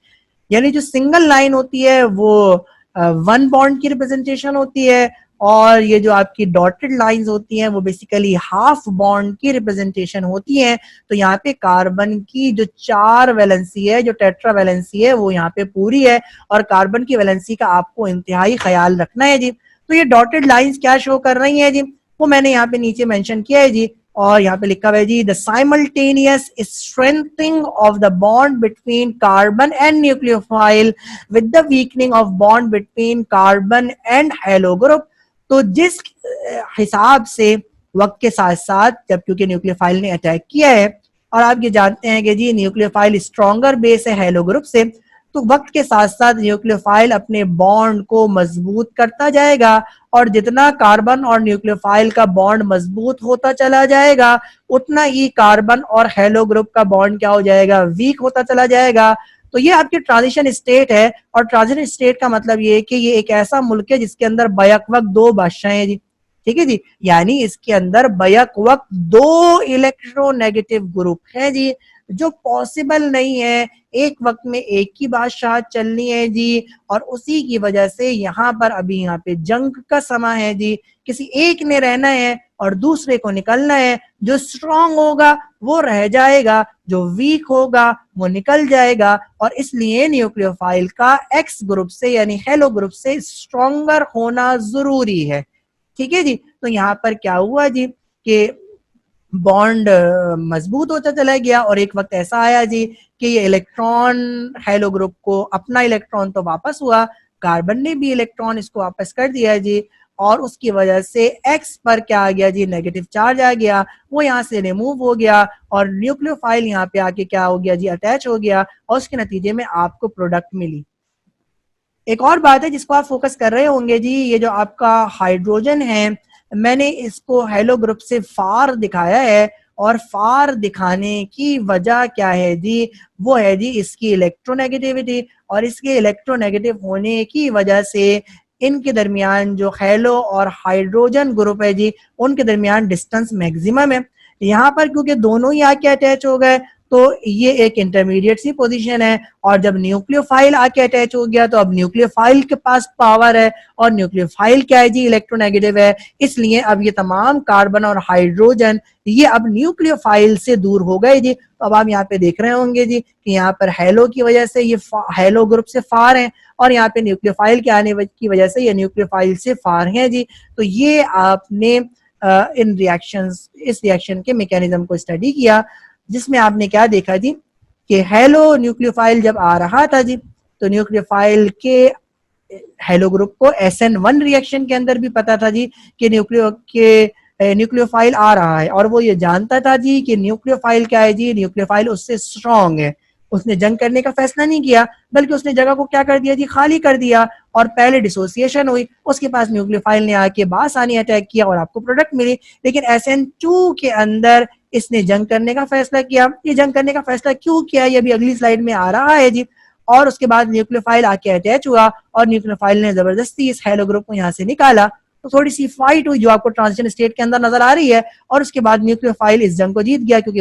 यानी जो सिंगल लाइन होती है वो वन बॉन्ड की रिप्रेजेंटेशन होती है और ये जो आपकी डॉटेड लाइंस होती हैं वो बेसिकली हाफ बॉन्ड की रिप्रेजेंटेशन होती हैं। तो यहाँ पे कार्बन की जो 4 वैलेंसी है, जो टेट्रा वैलेंसी है वो यहाँ पे पूरी है और कार्बन की वैलेंसी का आपको इंतहाई ख्याल रखना है जी। तो ये डॉटेड लाइंस क्या शो कर रही है जी, वो मैंने यहाँ पे नीचे मेंशन किया है जी और यहाँ पे लिखा हुआ है जी the simultaneous strengthening of the bond between carbon and nucleophile with the weakening of bond between carbon and halo group. तो जिस हिसाब से वक्त के साथ साथ जब क्योंकि न्यूक्लियोफाइल ने अटैक किया है और आप ये जानते हैं कि जी न्यूक्लियोफाइल स्ट्रॉन्गर बेस है हेलो ग्रुप से, तो वक्त के साथ साथ न्यूक्लियोफाइल अपने बॉन्ड को मजबूत करता जाएगा और जितना कार्बन और न्यूक्लियोफाइल का बॉन्ड मजबूत होता चला जाएगा उतना ही कार्बन और हेलो ग्रुप का बॉन्ड क्या हो जाएगा, वीक होता चला जाएगा। तो ये आपकी ट्रांजिशन स्टेट है और ट्रांजिशन स्टेट का मतलब ये है कि ये एक ऐसा मुल्क है जिसके अंदर बैक वक्त 2 बादशाह हैं जी, ठीक है जी, यानी इसके अंदर बैक वक्त 2 इलेक्ट्रोनेगेटिव ग्रुप है जी, जो पॉसिबल नहीं है एक वक्त में एक ही बादशाह चलनी है जी। और उसी की वजह से यहाँ पर अभी यहाँ पे जंग का समय है जी, किसी एक ने रहना है और दूसरे को निकलना है। जो स्ट्रांग होगा वो रह जाएगा, जो वीक होगा वो निकल जाएगा और इसलिए न्यूक्लियोफाइल का एक्स ग्रुप से यानी हेलो ग्रुप से स्ट्रॉन्गर होना जरूरी है, ठीक है जी। तो यहाँ पर क्या हुआ जी कि बॉन्ड मजबूत होता चला गया और एक वक्त ऐसा आया जी कि ये इलेक्ट्रॉन हेलो ग्रुप को अपना इलेक्ट्रॉन तो वापस हुआ, कार्बन ने भी इलेक्ट्रॉन इसको वापस कर दिया जी और उसकी वजह से एक्स पर क्या आ गया जी, नेगेटिव चार्ज आ गया, वो यहाँ से रिमूव हो गया और न्यूक्लियोफाइल यहाँ पे आके क्या हो गया जी, अटैच हो गया और उसके नतीजे में आपको प्रोडक्ट मिली। एक और बात है जिसको आप फोकस कर रहे होंगे जी, ये जो आपका हाइड्रोजन है मैंने इसको हेलो ग्रुप से फार दिखाया है और फार दिखाने की वजह क्या है जी, वो है जी इसकी इलेक्ट्रोनेगेटिविटी और इसके इलेक्ट्रोनेगेटिव होने की वजह से इनके दरमियान जो हेलो और हाइड्रोजन ग्रुप है जी उनके दरमियान डिस्टेंस मैक्सिमम है। यहाँ पर क्योंकि दोनों ही आके अटैच हो गए तो ये एक इंटरमीडिएट सी पोजीशन है। और जब न्यूक्लियोफाइल आके अटैच हो गया तो अब न्यूक्लियोफाइल के पास पावर है, और न्यूक्लियोफाइल क्या है जी, इलेक्ट्रोनेगेटिव है। इसलिए अब ये तमाम कार्बन और हाइड्रोजन ये अब न्यूक्लियोफाइल से दूर हो गए जी। तो अब आप यहाँ पे देख रहे होंगे जी कि यहाँ पर हेलो की वजह से ये हेलो ग्रुप से फार है, और यहाँ पे न्यूक्लियोफाइल के आने की वजह से ये न्यूक्लियोफाइल से फार है जी। तो ये आपने इन रिएक्शंस, इस रिएक्शन के मैकेनिज्म को स्टडी किया, जिसमें आपने क्या देखा जी कि हेलो न्यूक्लियोफाइल जब आ रहा था जी, तो न्यूक्लियोफाइल के हेलो ग्रुप को SN1 रिएक्शन के अंदर भी पता था जी कि न्यूक्लियोफाइल आ रहा है, और वो ये जानता था जी कि न्यूक्लियोफाइल क्या है जी, न्यूक्लियोफाइल उससे स्ट्रॉन्ग है। उसने जंग करने का फैसला नहीं किया, बल्कि उसने जगह को क्या कर दिया जी, खाली कर दिया, और पहले डिसोसिएशन हुई, उसके पास न्यूक्लियोफाइल ने आके बासानी अटैक किया और आपको प्रोडक्ट मिली। लेकिन SN2 के अंदर इसने जंग करने का फैसला किया। ये जंग करने का फैसला क्यों किया, ये अभी अगली स्लाइड में आ रहा है जी। और उसके बाद न्यूक्लियोफाइल आके अटैच हुआ, और न्यूक्लियोफाइल ने जबरदस्ती इस हेलो ग्रुप को यहाँ से निकाला। तो थोड़ी सी फाइट हुई जो आपको ट्रांजिशन स्टेट के अंदर नजर आ रही है, और उसके बाद न्यूक्लियोफाइल इस जंग को जीत गया, क्योंकि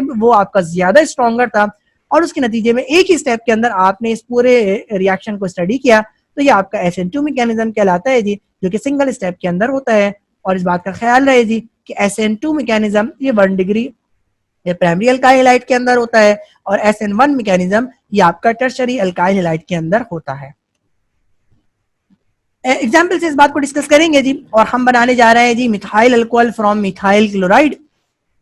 वो आपका ज्यादा स्ट्रॉन्गर था। और उसके नतीजे में एक ही स्टेप के अंदर आपने इस पूरे रिएक्शन को स्टडी किया। तो ये आपका SN2 मैकेनिज्म कहलाता है जी, जो कि सिंगल स्टेप के अंदर होता है। और इस बात का ख्याल रहे जी कि SN2 मैकेनिज्म ये 1 डिग्री ये प्राइमरी अल्काइल हैलाइड के अंदर होता है, और SN1 मैकेनिज्म ये आपका टर्शरी अल्काइल हैलाइड के अंदर होता है। एग्जाम्पल से इस बात को डिस्कस करेंगे जी, और हम बनाने जा रहे हैं जी methyl alcohol from methyl chloride.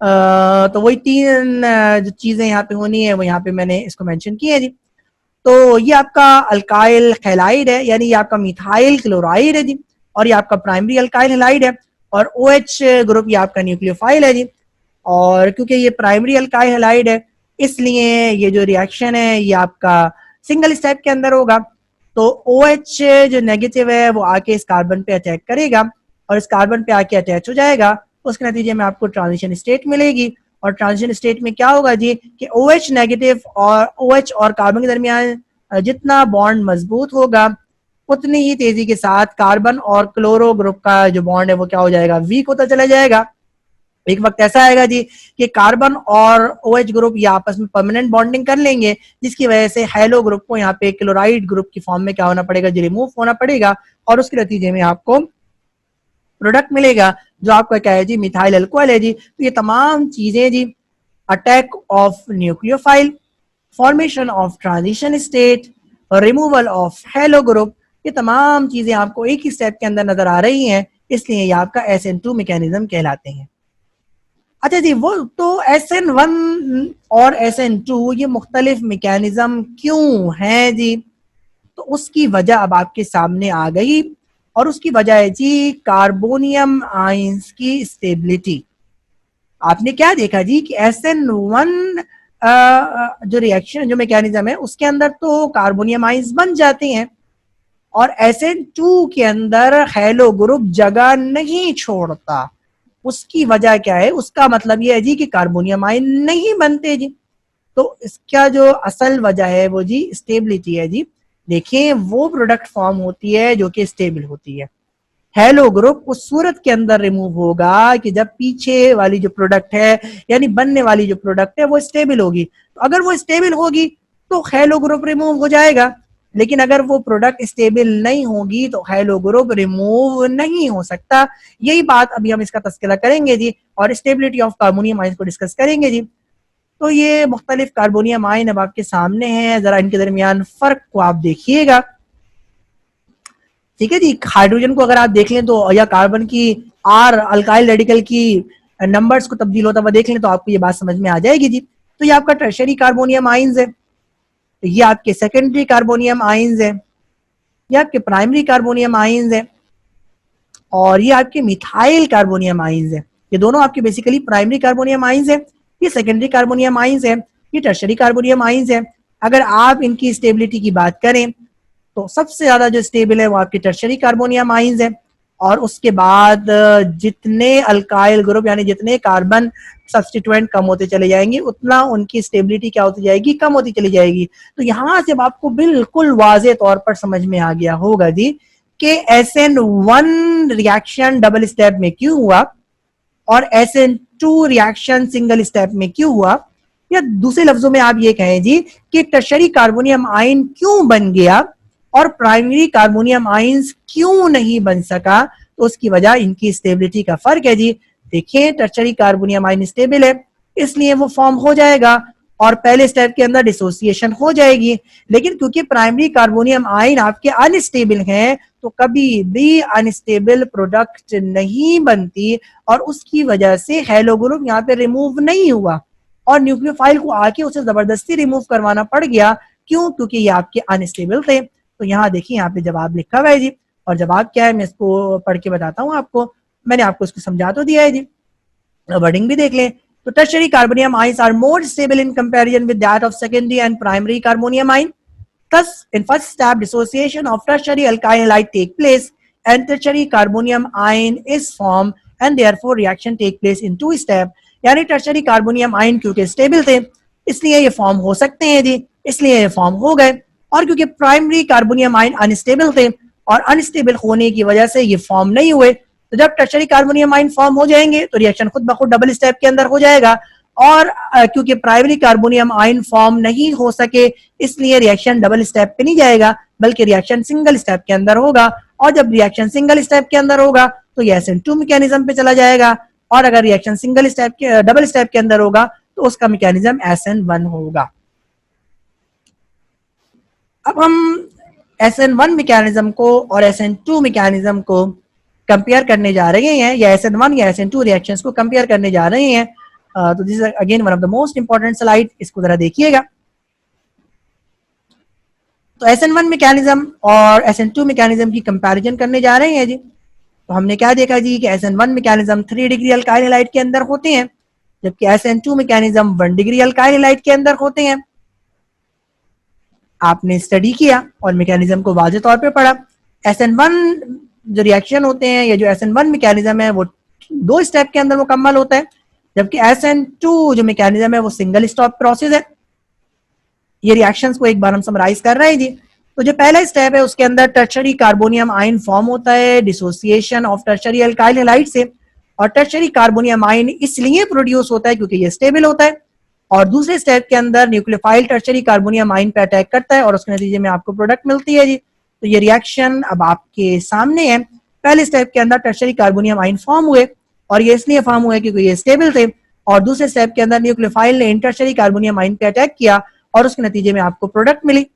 तो वही 3 जो चीजें यहाँ पे होनी है वो यहाँ पे मैंने इसको मेंशन की है जी। तो ये आपका अल्काइल हैलाइड है, यानी ये आपका मिथाइल क्लोराइड है जी, और ये आपका प्राइमरी अल्काइल हैलाइड है, और OH ग्रुप ये आपका न्यूक्लियोफाइल है जी। और क्योंकि ये प्राइमरी अल्काइल हैलाइड है, इसलिए ये जो रिएक्शन है ये आपका सिंगल स्टेप के अंदर होगा। तो OH जो नेगेटिव है वो आके इस कार्बन पे अटैक करेगा, और इस कार्बन पे आके अटैच हो जाएगा। उसके नतीजे में आपको ट्रांजिशन स्टेट मिलेगी, और ट्रांजिशन स्टेट में क्या होगा जी कि OH नेगेटिव और OH और कार्बन के दरमियान जितना बॉन्ड मजबूत होगा, उतनी ही तेजी के साथ कार्बन और क्लोरो ग्रुप का जो बॉन्ड है वो क्या हो जाएगा, वीक होता चला जाएगा। एक वक्त ऐसा आएगा जी कि कार्बन और OH ग्रुप ये आपस में परमानेंट बॉन्डिंग कर लेंगे, जिसकी वजह से हेलो ग्रुप को यहाँ पे क्लोराइड ग्रुप की फॉर्म में क्या होना पड़ेगा जी, रिमूव होना पड़ेगा, और उसके नतीजे में आपको प्रोडक्ट मिलेगा जो आपका क्या है जी, मिथाइल अल्कोहल है जी। तो ये तमाम चीजें जी, attack of nucleophile, formation of transition state, removal of halo group, ये तमाम चीजें आपको एक ही स्टेप के अंदर नजर आ रही हैं, इसलिए ये आपका SN2 मैकेनिज्म कहलाते हैं। अच्छा जी, वो तो SN1 और SN2 ये मुख्तलिफ मैकेनिज्म क्यों हैं जी, तो उसकी वजह अब आपके सामने आ गई, और उसकी वजह है जी कार्बोनियम आयंस की स्टेबिलिटी। आपने क्या देखा जी कि SN1 जो रिएक्शन जो मैकेनिज्म है उसके अंदर तो कार्बोनियम आयंस बन जाते हैं, और SN2 के अंदर हेलो ग्रुप जगह नहीं छोड़ता। उसकी वजह क्या है, उसका मतलब ये है जी कि कार्बोनियम आयन नहीं बनते जी। तो इसका जो असल वजह है वो जी स्टेबिलिटी है जी। देखिए वो प्रोडक्ट फॉर्म होती है जो कि स्टेबल होती है। हेलो ग्रुप उस सूरत के अंदर रिमूव होगा कि जब पीछे वाली जो प्रोडक्ट है, यानी बनने वाली जो प्रोडक्ट है वो स्टेबल होगी। तो अगर वो स्टेबल होगी तो हेलो ग्रुप रिमूव हो जाएगा, लेकिन अगर वो प्रोडक्ट स्टेबल नहीं होगी तो हेलो ग्रुप रिमूव नहीं हो सकता। यही बात अभी हम इसका तस्करा करेंगे जी, और स्टेबिलिटी ऑफ कार्बोनियम आयन को डिस्कस करेंगे जी। तो ये मुख्तलिफ कार्बोनियम आयन अब आपके सामने हैं, जरा इनके दरमियान फर्क को आप देखिएगा। ठीक है जी, हाइड्रोजन को अगर आप देख लें तो, या कार्बन की R अल्काइल रेडिकल की नंबर्स को तब्दील होता हुआ देख लें तो आपको ये बात समझ में आ जाएगी जी। तो ये आपका टर्शरी कार्बोनियम आयंस है, ये आपके सेकेंडरी कार्बोनियम आयंस है, ये आपके प्राइमरी कार्बोनियम आयंस है, और ये आपके मिथाइल कार्बोनियम आयंस है। ये दोनों आपके बेसिकली प्राइमरी कार्बोनियम आयंस है, ये सेकेंडरी कार्बोनियम आयंस है, ये टर्शरी कार्बोनियम आयंस है। अगर आप इनकी स्टेबिलिटी की बात करें तो सबसे ज्यादा जो स्टेबल है वो आपके टर्शरी कार्बोनियम आयंस है, और उसके बाद जितने अल्काइल ग्रुप यानी जितने कार्बन सब्स्टिट्यूएंट कम होते चले जाएंगे उतना उनकी स्टेबिलिटी क्या होती जाएगी, कम होती चली जाएगी। तो यहाँ से आपको बिल्कुल वाज़े तौर पर समझ में आ गया होगा जी कि SN1 रिएक्शन डबल स्टेप में क्यों हुआ और SN2 रिएक्शन सिंगल स्टेप में क्यों हुआ। या दूसरे लफ्जों में आप ये कहें जी कि टर्शरी कार्बोनियम आयन क्यों बन गया और प्राइमरी कार्बोनियम आयंस क्यों नहीं बन सका, तो उसकी वजह इनकी स्टेबिलिटी का फर्क है जी। देखिए टर्शरी कार्बोनियम आयन स्टेबल है इसलिए वो फॉर्म हो जाएगा और पहले स्टेप के अंदर डिसोसिएशन हो जाएगी, लेकिन क्योंकि प्राइमरी कार्बोनियम आयन आपके अनस्टेबल हैं तो कभी भी अनस्टेबल प्रोडक्ट नहीं बनती और उसकी वजह से हेलो ग्रुप यहाँ पे रिमूव नहीं हुआ और न्यूक्लियोफाइल को आके उसे जबरदस्ती रिमूव करवाना पड़ गया। क्यों? क्योंकि ये आपके अनस्टेबल थे। तो यहाँ देखिए यहाँ पे जवाब लिखा हुआ है जी, और जवाब क्या है मैं इसको पढ़ के बताता हूँ आपको। मैंने आपको इसको समझा तो दिया है जी, वर्डिंग भी देख लें। तो tertiary carbonium ions are more stable in comparison with that of secondary and primary carbonium ion. Thus, in first step, dissociation of tertiary alkyl halide take place and tertiary carbonium ion is formed and therefore reaction take place in two step। यानी tertiary carbonium ion क्योंकि stable थे इसलिए ये form हो सकते हैं जी, इसलिए ये फॉर्म हो गए, और क्योंकि प्राइमरी कार्बोनियम आयन अनस्टेबल थे और अनस्टेबल होने की वजह से ये फॉर्म नहीं हुए, तो जब टर्शरी कार्बोनियम आयन फॉर्म हो जाएंगे तो रिएक्शन खुद ब खुद डबल स्टेप के अंदर हो जाएगा, और क्योंकि प्राइमरी कार्बोनियम आयन फॉर्म नहीं हो सके इसलिए रिएक्शन डबल स्टेप पे नहीं जाएगा बल्कि रिएक्शन सिंगल स्टेप के अंदर होगा, और जब रिएक्शन सिंगल स्टेप के अंदर होगा तो ये SN2 मैकेनिज्म पे चला जाएगा, और अगर रिएक्शन सिंगल स्टेप के डबल स्टेप के अंदर होगा तो उसका मैकेनिज्म SN1 होगा। अब हम SN1 मैकेनिज्म को और SN2 मैकेनिज्म को कंपेयर करने जा रहे हैं, या SN1 या SN2 रिएक्शंस को कंपेयर करने जा रहे हैं। तो this is again one of the most important slide, इसको जरा देखिएगा। तो SN1 मैकेनिज्म और SN2 मैकेनिज्म की कंपैरिजन करने जा रहे हैं जी। तो हमने क्या देखा जी कि SN1 mechanism 3 degree alkyl halide के अंदर होते हैं, जबकि SN2 mechanism 1 degree alkyl halide के अंदर होते हैं। आपने स्टडी किया और मैकेनिज्म को वाज़ेह तौर पे पढ़ा। SN1 जो रिएक्शन होते हैं या जो SN1 मैकेनिज्म है वो 2 स्टेप के अंदर मुकम्मल होता है, जबकि SN2 जो मैकेनिज्म है वो सिंगल स्टेप प्रोसेस है। ये रिएक्शंस को एक बार हम समराइज कर रहे हैं जी। तो जो पहला स्टेप है उसके अंदर टर्शरी कार्बोनियम आयन फॉर्म होता है dissociation of tertiary alkyl halide से, और टर्शरी कार्बोनियम आयन इसलिए प्रोड्यूस होता है क्योंकि ये स्टेबल होता है, और दूसरे स्टेप के अंदर न्यूक्लियोफाइल टर्शरी कार्बोनियम आयन पे अटैक करता है और उसके नतीजे में आपको प्रोडक्ट मिलती है जी। तो ये रिएक्शन अब आपके सामने है। पहले स्टेप के अंदर टर्शरी कार्बोनियम आयन फॉर्म हुए और ये इसलिए फॉर्म हुए क्योंकि ये स्टेबल थे, और दूसरे स्टेप के अंदर न्यूक्लियोफाइल ने टर्शरी कार्बोनियम आयन पे अटैक किया और उसके नतीजे में आपको प्रोडक्ट मिली।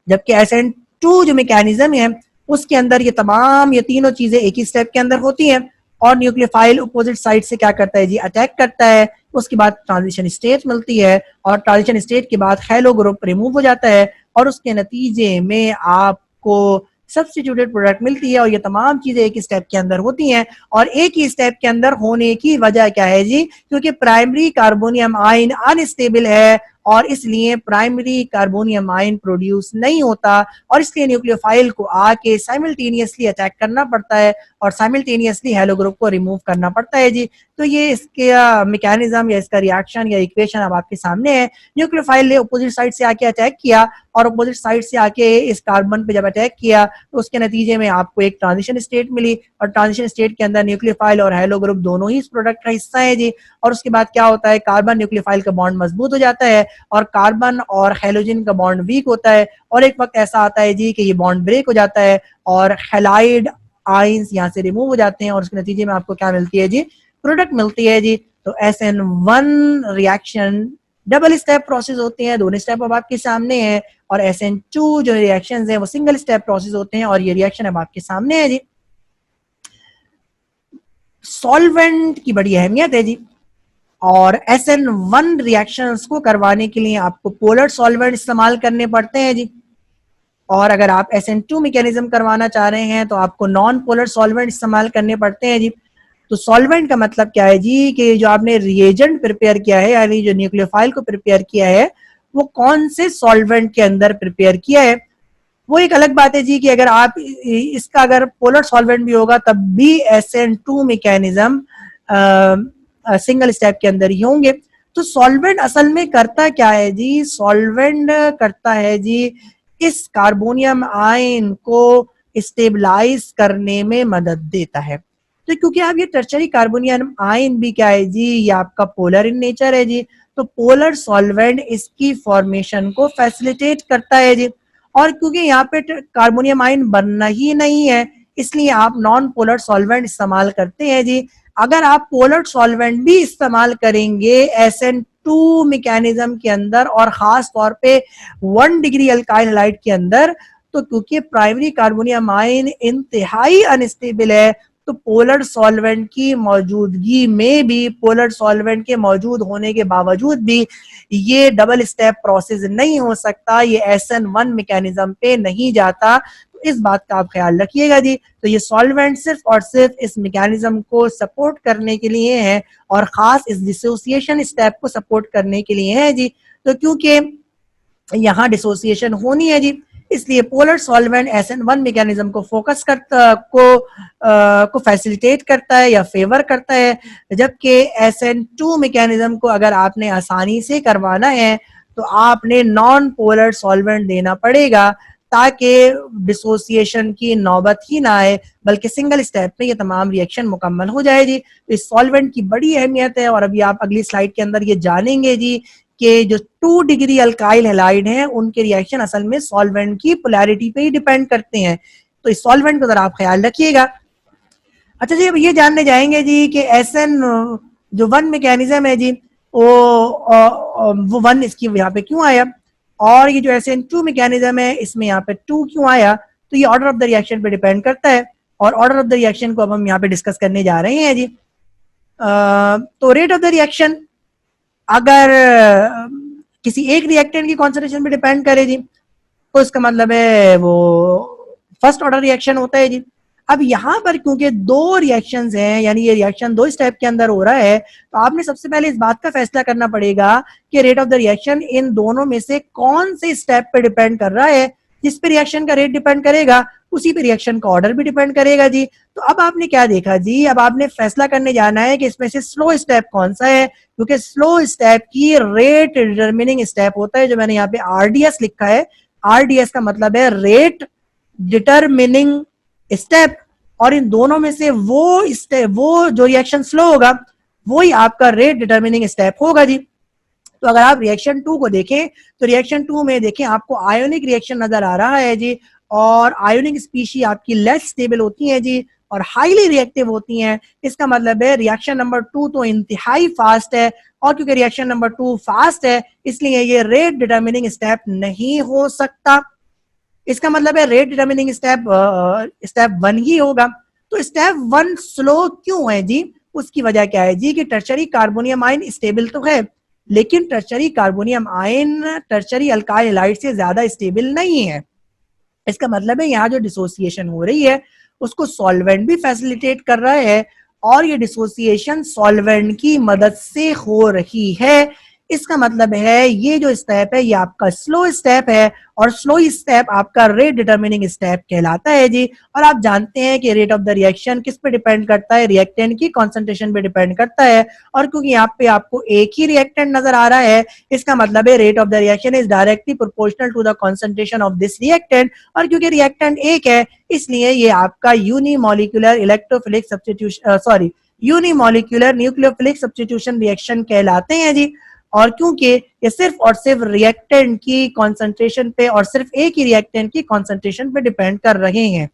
जबकि SN2 जो मैकेनिज्म है उसके अंदर ये तीनों चीजें एक ही स्टेप के अंदर होती हैं, और न्यूक्लियोफाइल अपोजिट साइड से क्या करता है जी, अटैक करता है। उसके बाद ट्रांजिशन स्टेट मिलती है और ट्रांजिशन स्टेट के बाद हेलो ग्रुप रिमूव हो जाता है और उसके नतीजे में आपको सब्स्टिट्यूटेड प्रोडक्ट मिलती है, और ये तमाम चीजें एक ही स्टेप के अंदर होती हैं। और एक ही स्टेप के अंदर होने की वजह क्या है जी, क्योंकि प्राइमरी कार्बोनियम आयन अनस्टेबल है और इसलिए प्राइमरी कार्बोनियम आयन प्रोड्यूस नहीं होता, और इसलिए न्यूक्लियोफाइल को आके साइमल्टेनियसली अटैक करना पड़ता है और साइमल्टेनियसली हेलो ग्रुप को रिमूव करना पड़ता है जी। तो ये इसका मैकेनिज्म या इसका रिएक्शन या इक्वेशन अब आपके सामने है। न्यूक्लियोफाइल ने अपोजिट साइड से आके अटैक किया और अपोजिट साइड से आके इस कार्बन पे जब अटैक किया तो उसके नतीजे में आपको एक ट्रांजिशन स्टेट मिली, और ट्रांजिशन स्टेट के अंदर न्यूक्लियोफाइल और हेलो ग्रुप दोनों ही इस प्रोडक्ट का हिस्सा है जी। और उसके बाद क्या होता है, कार्बन न्यूक्लियोफाइल का बॉन्ड मजबूत हो जाता है और कार्बन और हेलोजन का बॉन्ड वीक होता है, और एक वक्त ऐसा आता है जी कि ये बॉन्ड ब्रेक हो जाता है और हैलाइड आयंस यहाँ से रिमूव हो जाते हैं और उसके नतीजे में आपको क्या मिलती है जी, प्रोडक्ट मिलती है जी। तो SN1 reaction double step process होते हैं, दोनों स्टेप अब आपके सामने है, और SN2 जो रिएक्शंस हैं वो सिंगल स्टेप प्रोसेस होते हैं, और ये रिएक्शन अब आपके सामने है जी। सॉल्वेंट की बड़ी अहमियत है जी, और SN1 रिएक्शंस को करवाने के लिए आपको पोलर सॉल्वेंट इस्तेमाल करने पड़ते हैं जी, और अगर आप SN2 मैकेनिज्म करवाना चाह रहे हैं तो आपको नॉन पोलर सॉल्वेंट इस्तेमाल करने पड़ते हैं जी। तो सॉल्वेंट का मतलब क्या है जी, कि जो आपने रिएजेंट प्रिपेयर किया है यानी जो न्यूक्लियोफाइल को प्रिपेयर किया है वो कौन से सॉल्वेंट के अंदर प्रिपेयर किया है। वो एक अलग बात है जी कि अगर आप इसका अगर पोलर सॉल्वेंट भी होगा तब भी SN2 मैकेनिज्म सिंगल स्टेप के अंदर ही होंगे। तो सॉल्वेंट असल में करता क्या है जी, सॉल्वेंट करता है जी इस कार्बोनियम आयन को स्टेबलाइज करने में मदद देता है। तो क्योंकि आप ये टर्शरी कार्बोनियम आयन भी क्या है जी, ये आपका पोलर इन नेचर है जी, तो पोलर सॉल्वेंट इसकी फॉर्मेशन को फैसिलिटेट करता है जी। और क्योंकि यहाँ पे कार्बोनियम आयन बनना ही नहीं है, इसलिए आप नॉन पोलर सॉल्वेंट इस्तेमाल करते हैं जी। अगर आप पोलर सॉल्वेंट भी इस्तेमाल करेंगे SN2 मैकेनिज्म के अंदर और खास तौर पे 1 डिग्री अल्काइल हैलाइड के अंदर, तो क्योंकि प्राइमरी कार्बोनियम आयन इंतहाई अनस्टेबल है, तो पोलर सॉल्वेंट की मौजूदगी में भी, पोलर सॉल्वेंट के मौजूद होने के बावजूद भी ये डबल स्टेप प्रोसेस नहीं हो सकता, ये SN1 मैकेनिज्म पे नहीं जाता। तो इस बात का आप ख्याल रखिएगा जी। तो ये सॉल्वेंट सिर्फ और सिर्फ इस मैकेनिज्म को सपोर्ट करने के लिए है और खास इस डिसोसिएशन स्टेप को सपोर्ट करने के लिए है जी। तो क्योंकि यहाँ डिसोसिएशन होनी है जी, इसलिए पोलर सॉल्वेंट SN1 मैकेनिज्म को फोकस करता को फैसिलिटेट करता है या फेवर करता है, जबकि SN2 मैकेनिज्म को अगर आपने आसानी से करवाना है तो आपने नॉन पोलर सॉल्वेंट देना पड़ेगा, ताकि डिसोसिएशन की नौबत ही ना आए, बल्कि सिंगल स्टेप में ये तमाम रिएक्शन मुकम्मल हो जाए जी। तो इस सॉल्वेंट की बड़ी अहमियत है और अभी आप अगली स्लाइड के अंदर ये जानेंगे जी कि जो 2 डिग्री अल्काइल हैलाइड हैं उनके रिएक्शन असल में सॉल्वेंट की पोलैरिटी पे ही डिपेंड करते हैं। तो इस सॉल्वेंट को जरा आप ख्याल रखिएगा। अच्छा जी, अब ये जानने जाएंगे जी कि SN जो 1 मैकेनिज्म है जी, वो 1 इसकी यहाँ पे क्यों आया, और ये जो SN2 मैकेनिज्म है इसमें यहाँ पे 2 क्यों आया। तो ये ऑर्डर ऑफ द रिएक्शन पे डिपेंड करता है और ऑर्डर ऑफ द रिएक्शन को अब हम यहाँ पे डिस्कस करने जा रहे हैं जी। तो रेट ऑफ द रिएक्शन अगर किसी एक रिएक्टेंट की कॉन्सेंट्रेशन पे डिपेंड करे जी, तो इसका मतलब है वो फर्स्ट ऑर्डर रिएक्शन होता है जी। अब यहाँ पर क्योंकि 2 रिएक्शंस हैं, यानी ये रिएक्शन 2 स्टेप के अंदर हो रहा है, तो आपने सबसे पहले इस बात का फैसला करना पड़ेगा कि rate of the reaction in दोनों में से कौन से स्टेप पे डिपेंड कर रहा है। जिस पे रिएक्शन का रेट डिपेंड करेगा उसी पे रिएक्शन का ऑर्डर भी डिपेंड करेगा जी। तो अब आपने क्या देखा जी, अब आपने फैसला करने जाना है कि इसमें से स्लो स्टेप कौन सा है, क्योंकि स्लो स्टेप की रेट डिटरमिनिंग स्टेप होता है, जो मैंने यहाँ पे RDS लिखा है। RDS का मतलब है रेट डिटरमिनिंग स्टेप, और इन दोनों में से वो जो रिएक्शन स्लो होगा वही आपका रेट डिटरमिनिंग स्टेप होगा जी। तो अगर आप रिएक्शन 2 को देखें तो रिएक्शन 2 में देखें आपको आयोनिक रिएक्शन नजर आ रहा है जी, और आयोनिक स्पीशी आपकी लेस स्टेबल होती है जी और हाईली रिएक्टिव होती हैं। इसका मतलब है रिएक्शन नंबर 2 तो इंतहाई फास्ट है, और क्योंकि रिएक्शन नंबर 2 फास्ट है इसलिए ये रेट डिटरमिनिंग स्टेप नहीं हो सकता। इसका मतलब है रेट डिटरमिनिंग स्टेप 1 ही होगा। तो स्टेप 1 स्लो क्यों है जी, उसकी वजह क्या है जी कि टर्शरी कार्बोनियम आयन स्टेबल तो है, लेकिन tertiary carbonium ion tertiary alkyl halide से ज्यादा स्टेबल नहीं है। इसका मतलब है यहाँ जो डिसोसिएशन हो रही है उसको सॉल्वेंट भी फैसिलिटेट कर रहा है, और ये डिसोसिएशन सॉल्वेंट की मदद से हो रही है। इसका मतलब है ये जो स्टेप है ये आपका स्लो स्टेप है, और स्लो स्टेप आपका रेट डिटरमिनिंग स्टेप कहलाता है जी। और आप जानते हैं कि रेट ऑफ द रिएक्शन किस पे डिपेंड करता है, रिएक्टेंट की कॉन्सेंट्रेशन पे डिपेंड करता है। और क्योंकि यहाँ पे आपको एक ही रिएक्टेंट नजर आ रहा है, इसका मतलब है rate of the reaction is directly proportional to the concentration of this reactant, और क्योंकि रिएक्टेंट एक है इसलिए ये आपका unimolecular electrophilic substitution unimolecular nucleophilic substitution reaction कहलाते हैं जी। और क्योंकि ये सिर्फ और सिर्फ रिएक्टेंट की कॉन्सेंट्रेशन पे और सिर्फ एक ही रिएक्टेंट की कॉन्सेंट्रेशन पे डिपेंड कर रहे हैं।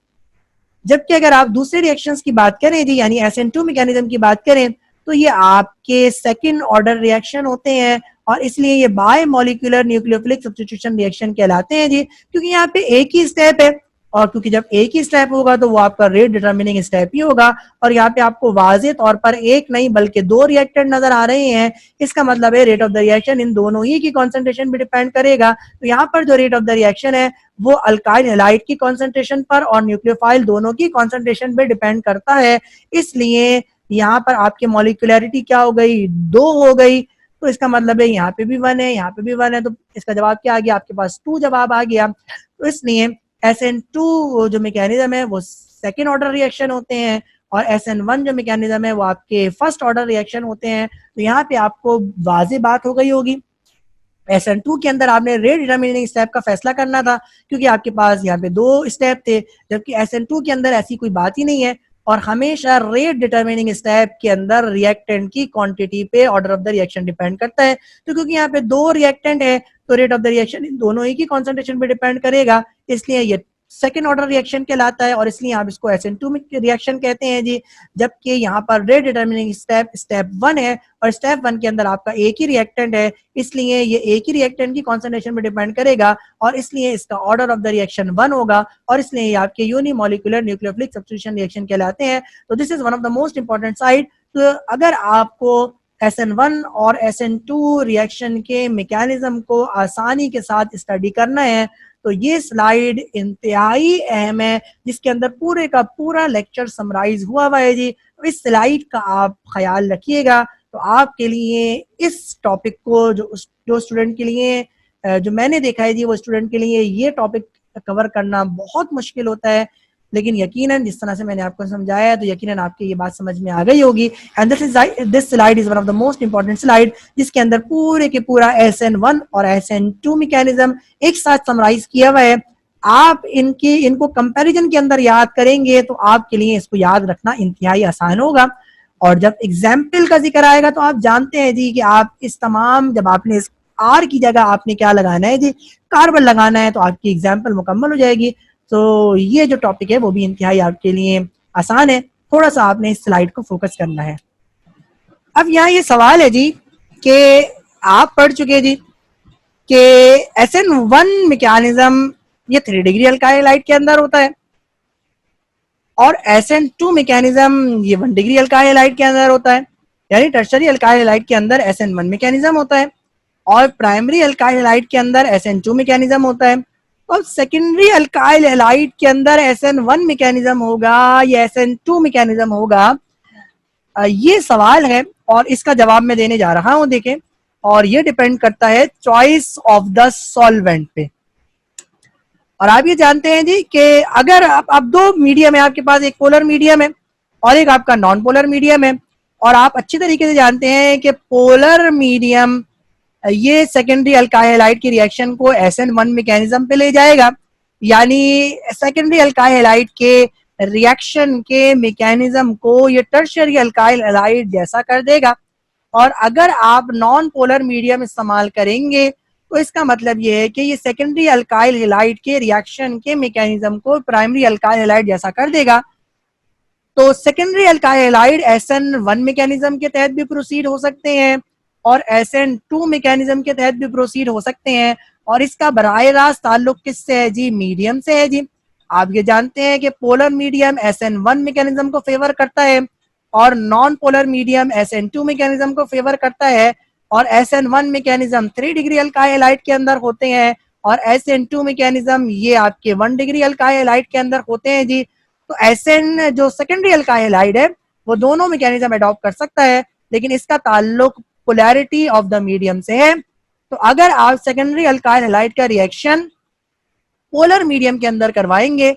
जबकि अगर आप दूसरे रिएक्शंस की बात करें जी, यानी SN2 मैकेनिज्म की बात करें, तो ये आपके सेकंड ऑर्डर रिएक्शन होते हैं, और इसलिए ये bimolecular nucleophilic substitution reaction कहलाते हैं जी। क्योंकि यहाँ पे एक ही स्टेप है, और क्योंकि जब एक ही स्टेप होगा तो वो आपका रेट डिटरमिनिंग स्टेप ही होगा। और यहाँ पे आपको वाज़ेह तौर पर एक नहीं बल्कि 2 रिएक्टेंट नजर आ रहे हैं। इसका मतलब है rate of the reaction in दोनों ही की कॉन्सेंट्रेशन पे डिपेंड करेगा। तो यहाँ पर जो रेट ऑफ द रिएक्शन है वो अल्काइल हैलाइड की कॉन्सेंट्रेशन पर और न्यूक्लियोफाइल दोनों की कॉन्सेंट्रेशन पे डिपेंड करता है। इसलिए यहाँ पर आपकी मॉलिक्यूलरिटी क्या हो गई, 2 हो गई। तो इसका मतलब है यहाँ पे भी 1 है, यहाँ पे भी 1 है, तो इसका जवाब क्या आ गया, आपके पास 2 जवाब आ गया। तो इसलिए SN2 जो मैकेनिज्म है वो सेकेंड ऑर्डर रिएक्शन होते हैं, और SN1 जो मैकेनिज्म है वो आपके फर्स्ट ऑर्डर रिएक्शन होते हैं। तो यहाँ पे आपको वाज़ेह बात हो गई होगी। SN2 के अंदर आपने रेट डिटरमिनिंग स्टेप का फैसला करना था, क्योंकि आपके पास यहाँ पे 2 स्टेप थे, जबकि SN2 के अंदर ऐसी कोई बात ही नहीं है। और हमेशा रेट डिटरमिनिंग स्टेप के अंदर रिएक्टेंट की क्वांटिटी पे order of the reaction depend करता है। तो क्योंकि यहाँ पे दो रिएक्टेंट है तो rate of the reaction in दोनों ही की कॉन्सेंट्रेशन पे डिपेंड करेगा, इसलिए ये सेकेंड ऑर्डर रिएक्शन कहलाता है और इसलिए आप इसको SN2 रिएक्शन कहते हैं जी। जबकि यहाँ पर रेट डिटरमिनिंग स्टेप स्टेप 1 है और स्टेप 1 के अंदर आपका एक ही रिएक्टेंट है, इसलिए ये एक ही रिएक्टेंट की कॉन्सेंट्रेशन पे डिपेंड करेगा और इसलिए इसका ऑर्डर ऑफ द रिएक्शन 1 होगा और इसलिए ये आपके यूनिमोलिकुलर न्यूक्लियोफिलिक सब्स्टिट्यूशन रिएक्शन कहलाते हैं। तो this is one of the most important side. तो अगर आपको SN1 और SN2 रिएक्शन के मैकेनिज्म को आसानी के साथ स्टडी करना है तो ये स्लाइड इंतहाई अहम है, जिसके अंदर पूरे का पूरा लेक्चर समराइज हुआ है जी। तो इस स्लाइड का आप ख्याल रखिएगा। तो आपके लिए इस टॉपिक को जो स्टूडेंट के लिए जो मैंने देखा है जी, वो स्टूडेंट के लिए ये टॉपिक कवर करना बहुत मुश्किल होता है, लेकिन यकीनन जिस तरह से मैंने आपको समझाया तो यकीनन आपकी ये बात समझ में आ गई होगी। And this slide is one of the most important slide, जिसके अंदर पूरे के पूरा SN1 और SN2 मैकेनिज्म एक साथ समराइज किया हुआ है। आप इनको कंपैरिजन के अंदर याद करेंगे तो आपके लिए इसको याद रखना इंतहाई आसान होगा। और जब एग्जाम्पल का जिक्र आएगा तो आप जानते हैं जी कि आप इस तमाम, जब आपने इस R की जगह आपने क्या लगाना है जी, कार्बन लगाना है, तो आपकी एग्जाम्पल मुकम्मल हो जाएगी। तो ये जो टॉपिक है वो भी इंतहाई आपके लिए आसान है, थोड़ा सा आपने इस स्लाइड को फोकस करना है। अब यहाँ ये सवाल है जी कि आप पढ़ चुके जी कि SN1 मैकेनिज्म ये 3 डिग्री अल्काइल हैलाइड के अंदर होता है और SN2 मैकेनिज्म ये 1 डिग्री अल्काइल हैलाइड के अंदर होता है, यानी टर्शरी अल्काइल हैलाइड के अंदर SN1 मैकेनिज्म होता है और प्राइमरी अल्काइल हैलाइड के अंदर SN2 मैकेनिज्म होता है और सेकेंडरी अल्काइल हैलाइड के अंदर SN1 मैकेनिज्म होगा या SN2 मैकेनिज्म होगा। ये सवाल है और इसका जवाब मैं देने जा रहा हूं, देखें, और ये डिपेंड करता है चॉइस ऑफ द सॉल्वेंट पे। और आप ये जानते हैं जी कि अगर आप दो मीडियम है, आपके पास एक पोलर मीडियम है और एक आपका नॉन पोलर मीडियम है, और आप अच्छी तरीके से जानते हैं कि पोलर मीडियम ये सेकेंडरी अल्काइल हैलाइड की रिएक्शन को SN1 मैकेनिज्म पे ले जाएगा, यानी सेकेंडरी अल्काइल हैलाइड के रिएक्शन के मैकेनिज्म को ये टर्शियरी अल्काइल हैलाइड जैसा कर देगा। और अगर आप नॉन पोलर मीडियम इस्तेमाल करेंगे तो इसका मतलब ये है कि ये सेकेंडरी अल्काइल हैलाइड के रिएक्शन के मैकेनिज्म को प्राइमरी अल्काइल हैलाइड जैसा कर देगा। तो secondary alkyl halide SN1 mechanism के तहत भी प्रोसीड हो सकते हैं और SN2 मैकेनिज्म के तहत भी प्रोसीड हो सकते हैं, और इसका बराह रास्त ताल्लुक किससे है जी, मीडियम से है जी। आप ये जानते हैं कि पोलर मीडियम SN1 मैकेनिज्म को फेवर करता है और non polar medium SN2 mechanism को फेवर करता है, और SN1 mechanism 3 degree alkyl halide के अंदर होते हैं और SN2 मैकेनिज्म ये आपके 1 डिग्री अल्काइल हैलाइड के अंदर होते हैं जी। तो SN जो सेकेंडरी अल्काइल हैलाइड है वो दोनों मैकेनिज्म अडॉप्ट कर सकता है, लेकिन इसका ताल्लुक पोलैरिटी ऑफ द मीडियम से है। तो अगर आप सेकेंडरी अल्काइल हैलाइड का रिएक्शन पोलर मीडियम के अंदर करवाएंगे,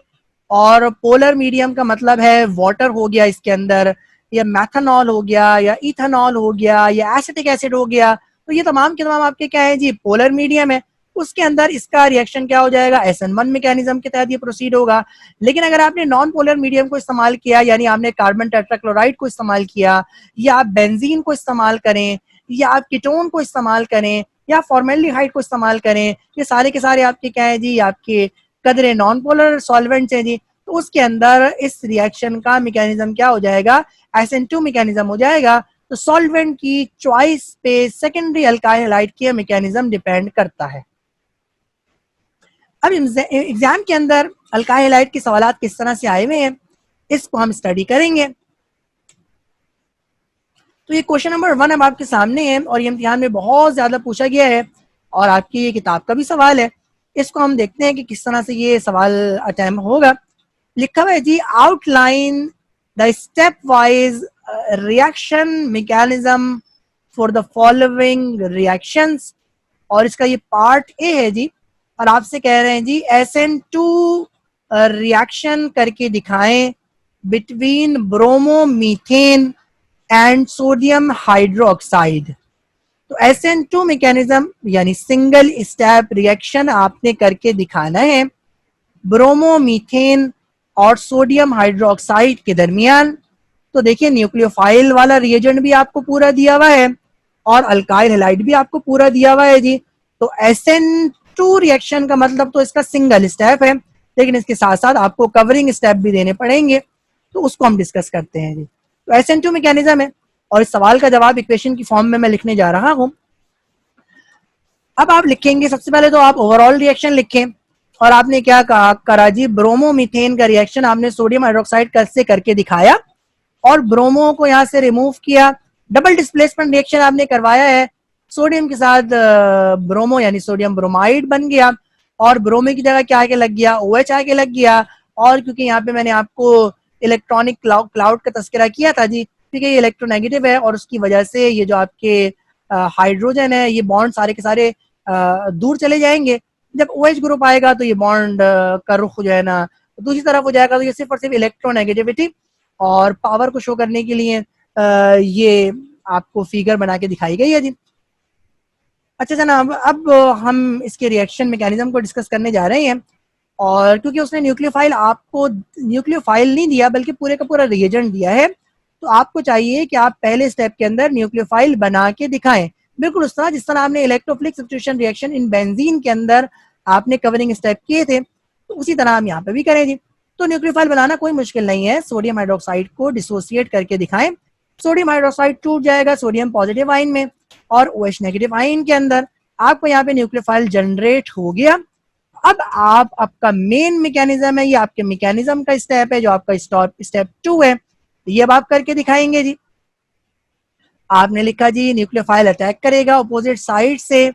और पोलर मीडियम का मतलब है वाटर हो गया इसके अंदर, या मैथनॉल हो गया, या इथेनॉल हो गया, या एसिटिक एसिड हो गया, तो ये तमाम के तमाम आपके क्या है जी, पोलर मीडियम है। उसके अंदर इसका रिएक्शन क्या हो जाएगा, SN1 मैकेनिज्म के तहत ये प्रोसीड होगा। लेकिन अगर आपने नॉन पोलर मीडियम को इस्तेमाल किया, यानी आपने कार्बन टेट्राक्लोराइड को इस्तेमाल किया, या आप बेंजीन को इस्तेमाल करें, या आप कीटोन को इस्तेमाल करें, या फॉर्मेल्डिहाइड को इस्तेमाल करें, ये सारे के सारे आपके क्या है जी, आपके कदरे नॉन पोलर सॉल्वेंट्स हैं जी। तो उसके अंदर इस रिएक्शन का मैकेनिज्म क्या हो जाएगा, SN2 मैकेनिज्म हो जाएगा। तो सॉल्वेंट की चॉइस पे सेकेंडरी अल्काइल हैलाइड के मैकेनिज्म डिपेंड करता है। अब एग्जाम के अंदर अल्काइल हैलाइड के सवाल किस तरह से आए हुए हैं इसको हम स्टडी करेंगे। तो ये क्वेश्चन नंबर 1 अब आपके सामने है और ये इम्तिहान में बहुत ज्यादा पूछा गया है और आपकी ये किताब का भी सवाल है। इसको हम देखते हैं कि किस तरह से ये सवाल अटेम्प्ट होगा। लिखा हुआ है जी, outline the step wise reaction mechanism for the following reactions, और इसका ये पार्ट ए है जी, और आपसे कह रहे हैं जी SN2 रिएक्शन करके दिखाएं between bromomethane and sodium hydroxide. तो SN2 मैकेनिज्म यानी सिंगल स्टेप रिएक्शन आपने करके दिखाना है ब्रोमोमीथेन और सोडियम हाइड्रोक्साइड के दरमियान। तो देखिए न्यूक्लियोफाइल वाला रिएजेंट भी आपको पूरा दिया हुआ है और अल्काइल हैलाइड भी आपको पूरा दिया हुआ है जी। तो SN2 रिएक्शन का मतलब तो इसका सिंगल स्टेप है, लेकिन इसके साथ साथ आपको कवरिंग स्टेप भी देने पड़ेंगे, तो उसको हम डिस्कस करते हैं जी। तो SN2 मैकेनिज्म है और इस सवाल का जवाब इक्वेशन की फॉर्म में मैं लिखने जा रहा हूं। अब आप लिखेंगे, सबसे पहले तो आप ओवरऑल रिएक्शन लिखें और आपने क्या करा जी, ब्रोमोमीथेन का रिएक्शन आपने सोडियम हाइड्रोक्साइड से करके दिखाया और ब्रोमो को यहाँ से रिमूव किया। डबल डिस्प्लेसमेंट रिएक्शन आपने करवाया है, सोडियम के साथ ब्रोमो यानी सोडियम ब्रोमाइड बन गया और ब्रोमो की जगह क्या आके लग गया, OH आके लग गया। और क्योंकि यहाँ पे मैंने आपको इलेक्ट्रॉनिक क्लाउड का तस्करा किया था जी, ठीक है, ये इलेक्ट्रोनेगेटिव है और उसकी वजह से ये जो आपके हाइड्रोजन है ये बॉन्ड सारे के सारे दूर चले जाएंगे। जब OH ग्रुप आएगा तो ये बॉन्ड का रुख जो है ना दूसरी तरफ हो जाएगा। तो ये सिर्फ और सिर्फ इलेक्ट्रोनेगेटिविटी और पावर को शो करने के लिए ये आपको फिगर बना के दिखाई गई है जी। अच्छा जनाब, अब हम इसके रिएक्शन मैकेनिज्म को डिस्कस करने जा रहे हैं और क्योंकि उसने न्यूक्लियोफाइल आपको न्यूक्लियोफाइल नहीं दिया बल्कि पूरे का पूरा रिएजेंट दिया है, तो आपको चाहिए कि आप पहले स्टेप के अंदर न्यूक्लियोफाइल बना के दिखाएं, बिल्कुल उस तरह जिस तरह आपने electrophilic substitution reaction in benzene के अंदर आपने कवरिंग स्टेप किए थे, तो उसी तरह हम यहाँ पे भी करें जी। तो न्यूक्लियोफाइल बनाना कोई मुश्किल नहीं है, सोडियम हाइड्रोक्साइड को डिसोसिएट करके दिखाएं। सोडियम हाइड्रोक्साइड टूट जाएगा सोडियम पॉजिटिव आयन में और OH नेगेटिव आयन के अंदर। आपको यहाँ पे न्यूक्लियोफाइल जनरेट हो गया। अब आप आपका मेन मैकेनिज्म है, ये आपके मैकेनिज्म का स्टेप है जो आपका स्टेप 2 है, ये अब आप करके दिखाएंगे जी। आपने लिखा जी न्यूक्लियोफाइल अटैक करेगा अपोजिट साइड से,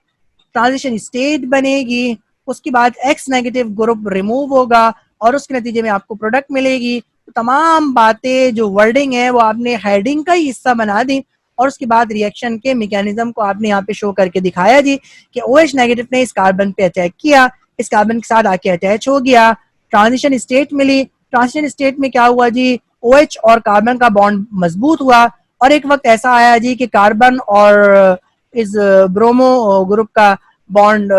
ट्रांजिशन स्टेट बनेगी, उसके बाद X नेगेटिव ग्रुप रिमूव होगा और उसके नतीजे में आपको प्रोडक्ट मिलेगी। तो तमाम बातें जो वर्डिंग है वो आपने हेडिंग का ही हिस्सा बना दी और उसके बाद रिएक्शन के मैकेनिज्म को आपने यहाँ पे शो करके दिखाया जी कि OH नेगेटिव ने इस कार्बन पे अटैक किया, इस कार्बन के साथ आके अटैच हो गया, ट्रांजिशन स्टेट मिली। ट्रांजिशन स्टेट में क्या हुआ जी, OH और कार्बन का बॉन्ड मजबूत हुआ और एक वक्त ऐसा आया जी कि कार्बन और इस ब्रोमो ग्रुप का बॉन्ड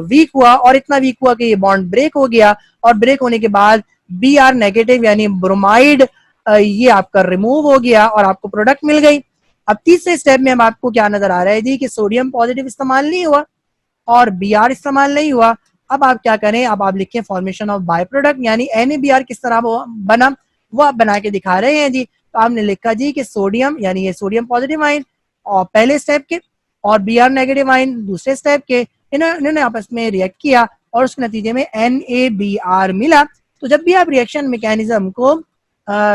वीक हुआ और इतना वीक हुआ कि ये बॉन्ड ब्रेक हो गया और ब्रेक होने के बाद Br नेगेटिव यानी ब्रोमाइड ये आपका रिमूव हो गया और आपको प्रोडक्ट मिल गई। अब तीसरे स्टेप में हम आपको क्या नजर आ रहा है जी कि सोडियम पॉजिटिव इस्तेमाल नहीं हुआ और Br इस्तेमाल नहीं हुआ। अब आप क्या करें, अब आप लिखें फॉर्मेशन ऑफ बाय प्रोडक्ट यानी NaBr किस तरह बना वो आप बना के दिखा रहे हैं जी। तो आपने लिखा जी कि सोडियम यानी ये सोडियम पॉजिटिव आयन और पहले स्टेप के और Br नेगेटिव आयन दूसरे स्टेप के, इन्होंने आपस में रिएक्ट किया और उसके नतीजे में NaBr मिला। तो जब भी आप रिएक्शन मैकेनिज्म को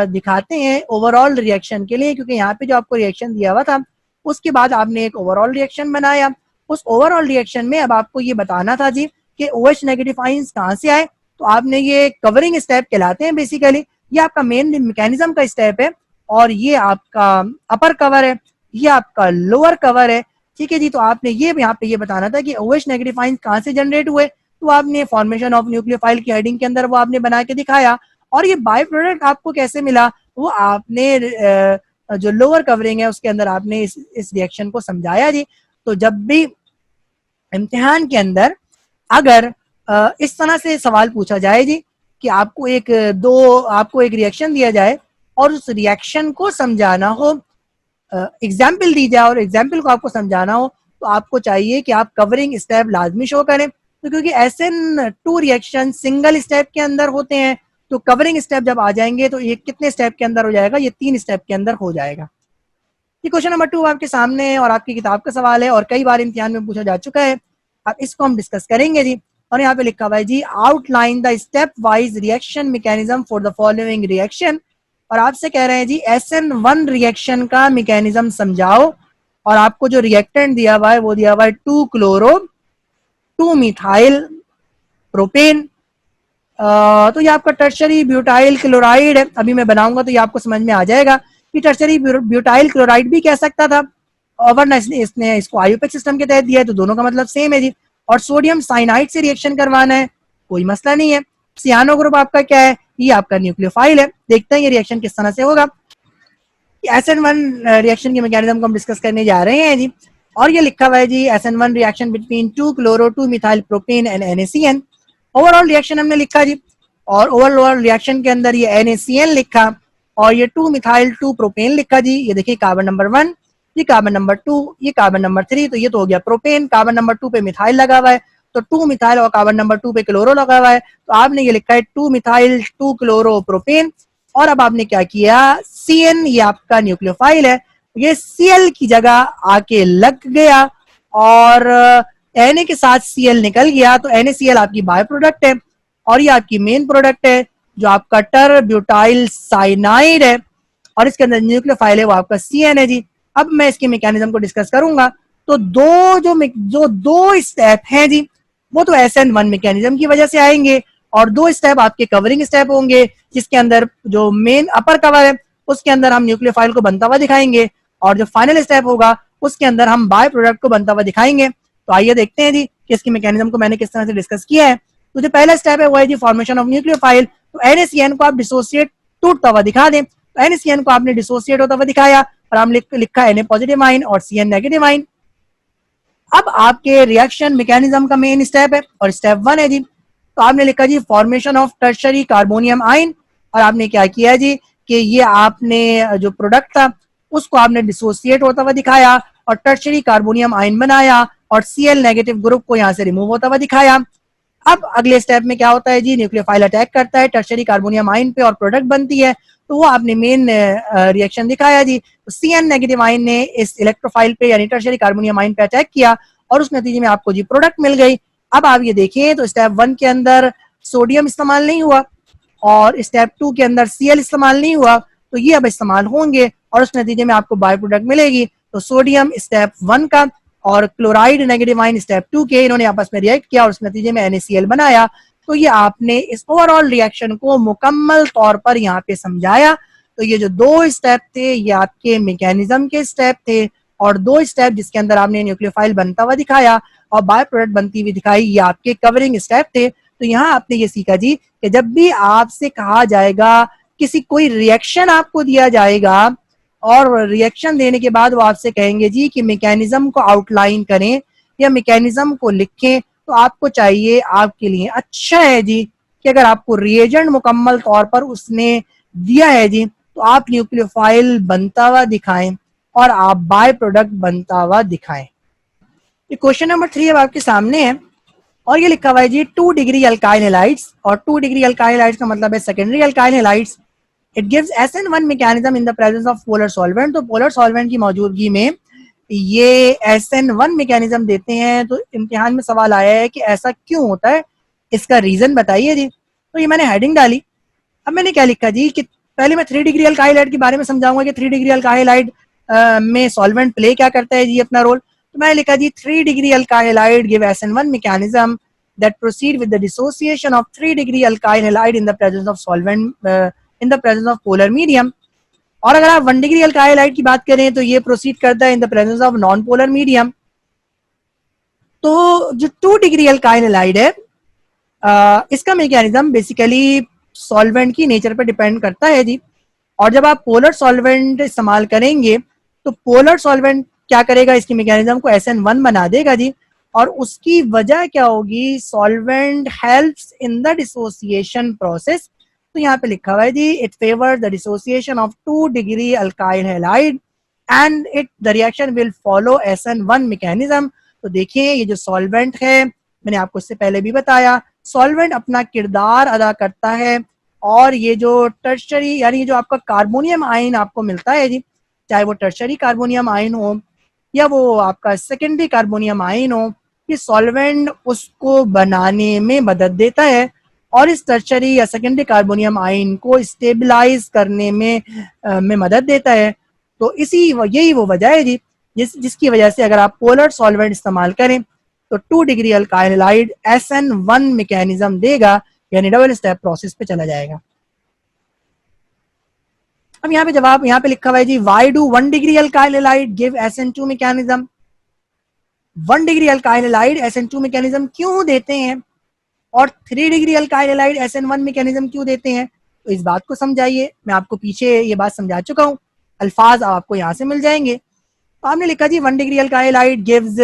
दिखाते हैं ओवरऑल रिएक्शन के लिए, क्योंकि यहाँ पे जो आपको रिएक्शन दिया हुआ था उसके बाद आपने एक ओवरऑल रिएक्शन बनाया, उस ओवरऑल रिएक्शन में अब आपको ये बताना था जी कि OH नेगेटिव आयंस कहाँ से आए। तो आपने ये कवरिंग स्टेप कहलाते हैं बेसिकली, ये आपका मेन मैकेनिज्म का स्टेप है और ये आपका अपर कवर है, ये आपका लोअर कवर है, ठीक है जी। तो आपने ये यहाँ पे ये बताना था कि OH नेगेटिव आयंस कहाँ से जनरेट हुए, तो आपने फॉर्मेशन ऑफ न्यूक्लियोफाइल की हेडिंग के अंदर वो आपने बना के दिखाया और ये बाय प्रोडक्ट आपको कैसे मिला वो आपने जो लोअर कवरिंग है उसके अंदर आपने इस रिएक्शन को समझाया जी। तो जब भी इम्तिहान के अंदर अगर इस तरह से सवाल पूछा जाए जी कि आपको एक रिएक्शन दिया जाए और उस रिएक्शन को समझाना हो, एग्जाम्पल दी जाए और एग्जाम्पल को आपको समझाना हो, तो आपको चाहिए कि आप कवरिंग स्टेप लाजमी शो करें। तो क्योंकि SN2 रिएक्शन सिंगल स्टेप के अंदर होते हैं, तो कवरिंग स्टेप जब आ जाएंगे तो ये कितने स्टेप के अंदर हो जाएगा, ये 3 स्टेप के अंदर हो जाएगा। ये क्वेश्चन नंबर 2 आपके सामने है और आपकी किताब का सवाल है और कई बार इम्तिहान में पूछा जा चुका है। अब इसको हम डिस्कस करेंगे जी। और यहाँ पे लिखा हुआ है जी outline the step wise reaction mechanism for the following reaction. और आपसे कह रहे हैं जी SN1 रिएक्शन का मैकेनिज्म समझाओ और आपको जो रिएक्टेंट दिया हुआ है वो दिया हुआ है 2 क्लोरो 2 मिथाइल प्रोपेन। तो ये आपका टर्शरी ब्यूटाइल क्लोराइड है। अभी मैं बनाऊंगा तो ये आपको समझ में आ जाएगा कि टर्शरी ब्यूटाइल क्लोराइड भी कह सकता था और वरना इसने इसको आयुपेक सिस्टम के तहत दिया है, तो दोनों का मतलब सेम है जी। और सोडियम साइनाइड से रिएक्शन करवाना है, कोई मसला नहीं है। सियानो ग्रुप आपका क्या है, ये आपका न्यूक्लियोफाइल है। देखते हैं ये रिएक्शन किस तरह से होगा। SN1 रिएक्शन के मैकेनिज्म को हम डिस्कस करने जा रहे हैं जी। और ये लिखा हुआ है जी SN1 reaction between 2 chloro 2 methyl propane and NaCN। Overall reaction हमने लिखा जी, और ओवरऑल रिएक्शन के अंदर ये NaCl लिखा और ये 2 मिथाइल 2 प्रोपेन लिखा जी। ये देखिए कार्बन नंबर 1, ये कार्बन नंबर 2, ये कार्बन नंबर 3, तो ये तो हो गया प्रोपेन। कार्बन नंबर 2 पे मिथाइल लगा हुआ है तो 2 मिथाइल और कार्बन नंबर 2 पे क्लोरो लगा हुआ है तो आपने ये लिखा है 2 मिथाइल 2 क्लोरो प्रोपेन। और अब आपने क्या किया, CN ये आपका न्यूक्लियोफाइल है, ये Cl की जगह आके लग गया और Na के साथ Cl निकल गया तो NaCl आपकी बाय प्रोडक्ट है और ये आपकी मेन प्रोडक्ट है जो आपका टर ब्यूटाइल साइनाइड है और इसके अंदर न्यूक्लियोफाइल है वो आपका CN है जी। अब मैं इसके मैकेनिज्म को डिस्कस करूंगा तो दो स्टेप हैं जी वो तो SN1 मैकेनिज्म की वजह से आएंगे और 2 स्टेप आपके कवरिंग स्टेप होंगे जिसके अंदर जो मेन अपर कवर है उसके अंदर हम न्यूक्लियोफाइल को बनता हुआ दिखाएंगे और जो फाइनल स्टेप होगा उसके अंदर हम बाय प्रोडक्ट को बनता हुआ दिखाएंगे। तो आइए देखते हैं जी कि इसकी मैकेनिज्म को मैंने किस तरह से डिस्कस किया है। तो जो पहला स्टेप है वो है जी फॉर्मेशन ऑफ न्यूक्लियोफाइल। तो NaCN को आप डिसोसिएट टूटता हुआ दिखा दें तो NaCN को आपने डिसोसिएट होता हुआ दिखाया और हम लिखा Na पॉजिटिव आइन और CN नेगेटिव आइन। अब आपके रिएक्शन मैकेनिज्म का मेन स्टेप है और स्टेप 1 है जी। तो आपने लिखा जी फॉर्मेशन ऑफ टर्शरी कार्बोनियम आइन और आपने क्या किया जी कि ये आपने जो प्रोडक्ट था उसको आपने डिसोसिएट होता हुआ दिखाया और टर्शरी कार्बोनियम आइन बनाया और Cl नेगेटिव ग्रुप को यहाँ से रिमूव होता हुआ दिखाया। अब अगले स्टेप में क्या होता है जी, न्यूक्लियोफाइल अटैक करता है टर्शरी कार्बोनियम आइन पे और प्रोडक्ट बनती है तो वो आपने मेन रिएक्शन दिखाया जी। तो Cn नेगेटिव आइन ने इस इलेक्ट्रोफाइल पे यानी टर्शरी कार्बोनियम आइन पे अटैक किया और उस नतीजे में आपको जी प्रोडक्ट मिल गई। अब आप ये देखिए तो स्टेप 1 के अंदर सोडियम इस्तेमाल नहीं हुआ और स्टेप 2 के अंदर Cl इस्तेमाल नहीं हुआ तो ये अब इस्तेमाल होंगे और उस नतीजे में आपको बाय प्रोडक्ट मिलेगी। तो सोडियम स्टेप 1 का और क्लोराइड नेगेटिव आइन स्टेप 2 के इन्होंने आपस में रिएक्ट किया और उस नतीजे में NaCl बनाया। तो ये आपने इस ओवरऑल रिएक्शन को मुकम्मल तौर पर यहाँ पे समझाया। तो ये जो 2 स्टेप थे ये आपके मैकेनिज्म के स्टेप थे और 2 स्टेप जिसके अंदर आपने न्यूक्लियोफाइल बनता हुआ दिखाया और बाय प्रोडक्ट बनती हुई दिखाई ये आपके कवरिंग स्टेप थे। तो यहाँ आपने ये सीखा जी कि जब भी आपसे कहा जाएगा किसी कोई रिएक्शन आपको दिया जाएगा और रिएक्शन देने के बाद वो आपसे कहेंगे जी कि मैकेनिज्म को आउटलाइन करें या मैकेनिज्म को लिखें तो आपको चाहिए आपके लिए अच्छा है जी कि अगर आपको रिएजेंट मुकम्मल तौर पर उसने दिया है जी तो आप न्यूक्लियोफाइल बनता हुआ दिखाएं और आप बाय प्रोडक्ट बनता हुआ दिखाएं। ये क्वेश्चन नंबर 3 अब आपके सामने है और ये लिखा हुआ है जी 2 डिग्री अल्काइल हैलाइड्स और 2 डिग्री अल्काइल हैलाइड्स का मतलब है secondary alkyl halides. It gives SN1 mechanism in the presence of polar solvent. तो पोलर सॉल्वेंट की मौजूदगी में ये SN1 मैकेनिज्म देते हैं। तो इम्तिहान में सवाल आया है कि ऐसा क्यों होता है, इसका रीजन बताइए जी। तो ये मैंने हेडिंग डाली। अब मैंने क्या लिखा जी कि पहले मैं 3 डिग्री अल्काइल हैलाइड के बारे में समझाऊंगा कि 3 डिग्री अल्काइल हैलाइड में सॉल्वेंट प्ले क्या करता है जी अपना रोल। तो मैंने लिखा जी 3 degree alkyl halide give SN1 mechanism that proceed with the dissociation of 3 degree alkyl halide in the presence of solvent in the presence of polar medium। और अगर आप 1 डिग्री अल्काइल हैलाइड की बात करें तो ये प्रोसीड करता है in the presence of non polar medium. तो जो 2 डिग्री अल्काइल हैलाइड है इसका मैकेनिज्म बेसिकली सॉल्वेंट की नेचर पर डिपेंड करता है जी। और जब आप पोलर सॉल्वेंट इस्तेमाल करेंगे तो पोलर सॉल्वेंट क्या करेगा, इसकी मैकेनिज्म को SN1 बना देगा जी। और उसकी वजह क्या होगी, solvent helps in the dissociation process. तो यहाँ पे लिखा हुआ है जी it favours the dissociation of 2 degree alkyl halide and it the reaction will follow SN1 mechanism. तो देखिए ये जो सॉल्वेंट है मैंने आपको इससे पहले भी बताया सॉल्वेंट अपना किरदार अदा करता है और ये जो टर्शरी यानी जो आपका कार्बोनियम आयन आपको मिलता है जी, चाहे वो टर्शरी कार्बोनियम आयन हो या वो आपका सेकेंडरी कार्बोनियम आयन हो, ये सॉल्वेंट उसको बनाने में मदद देता है और इस टर्शरी या सेकेंडरी कार्बोनियम आयन को स्टेबलाइज करने में मदद देता है। तो यही वो वजह है जी जिसकी वजह से अगर आप पोलर सॉल्वेंट इस्तेमाल करें तो 2 degree alkyl halide SN1 mechanism देगा यानी डबल स्टेप प्रोसेस पे चला जाएगा। अब यहाँ पे जवाब यहाँ पे लिखा हुआ है जी why do 1 degree alkyl halide give SN2 mechanism. 1 degree alkyl halide SN2 mechanism क्यों देते हैं और 3 degree alkyl halide SN1 mechanism क्यों देते हैं, तो इस बात को समझाइए। मैं आपको पीछे ये बात समझा चुका हूँ, अल्फाज आपको यहाँ से मिल जाएंगे। तो आपने लिखा जी 1 degree alkyl halide gives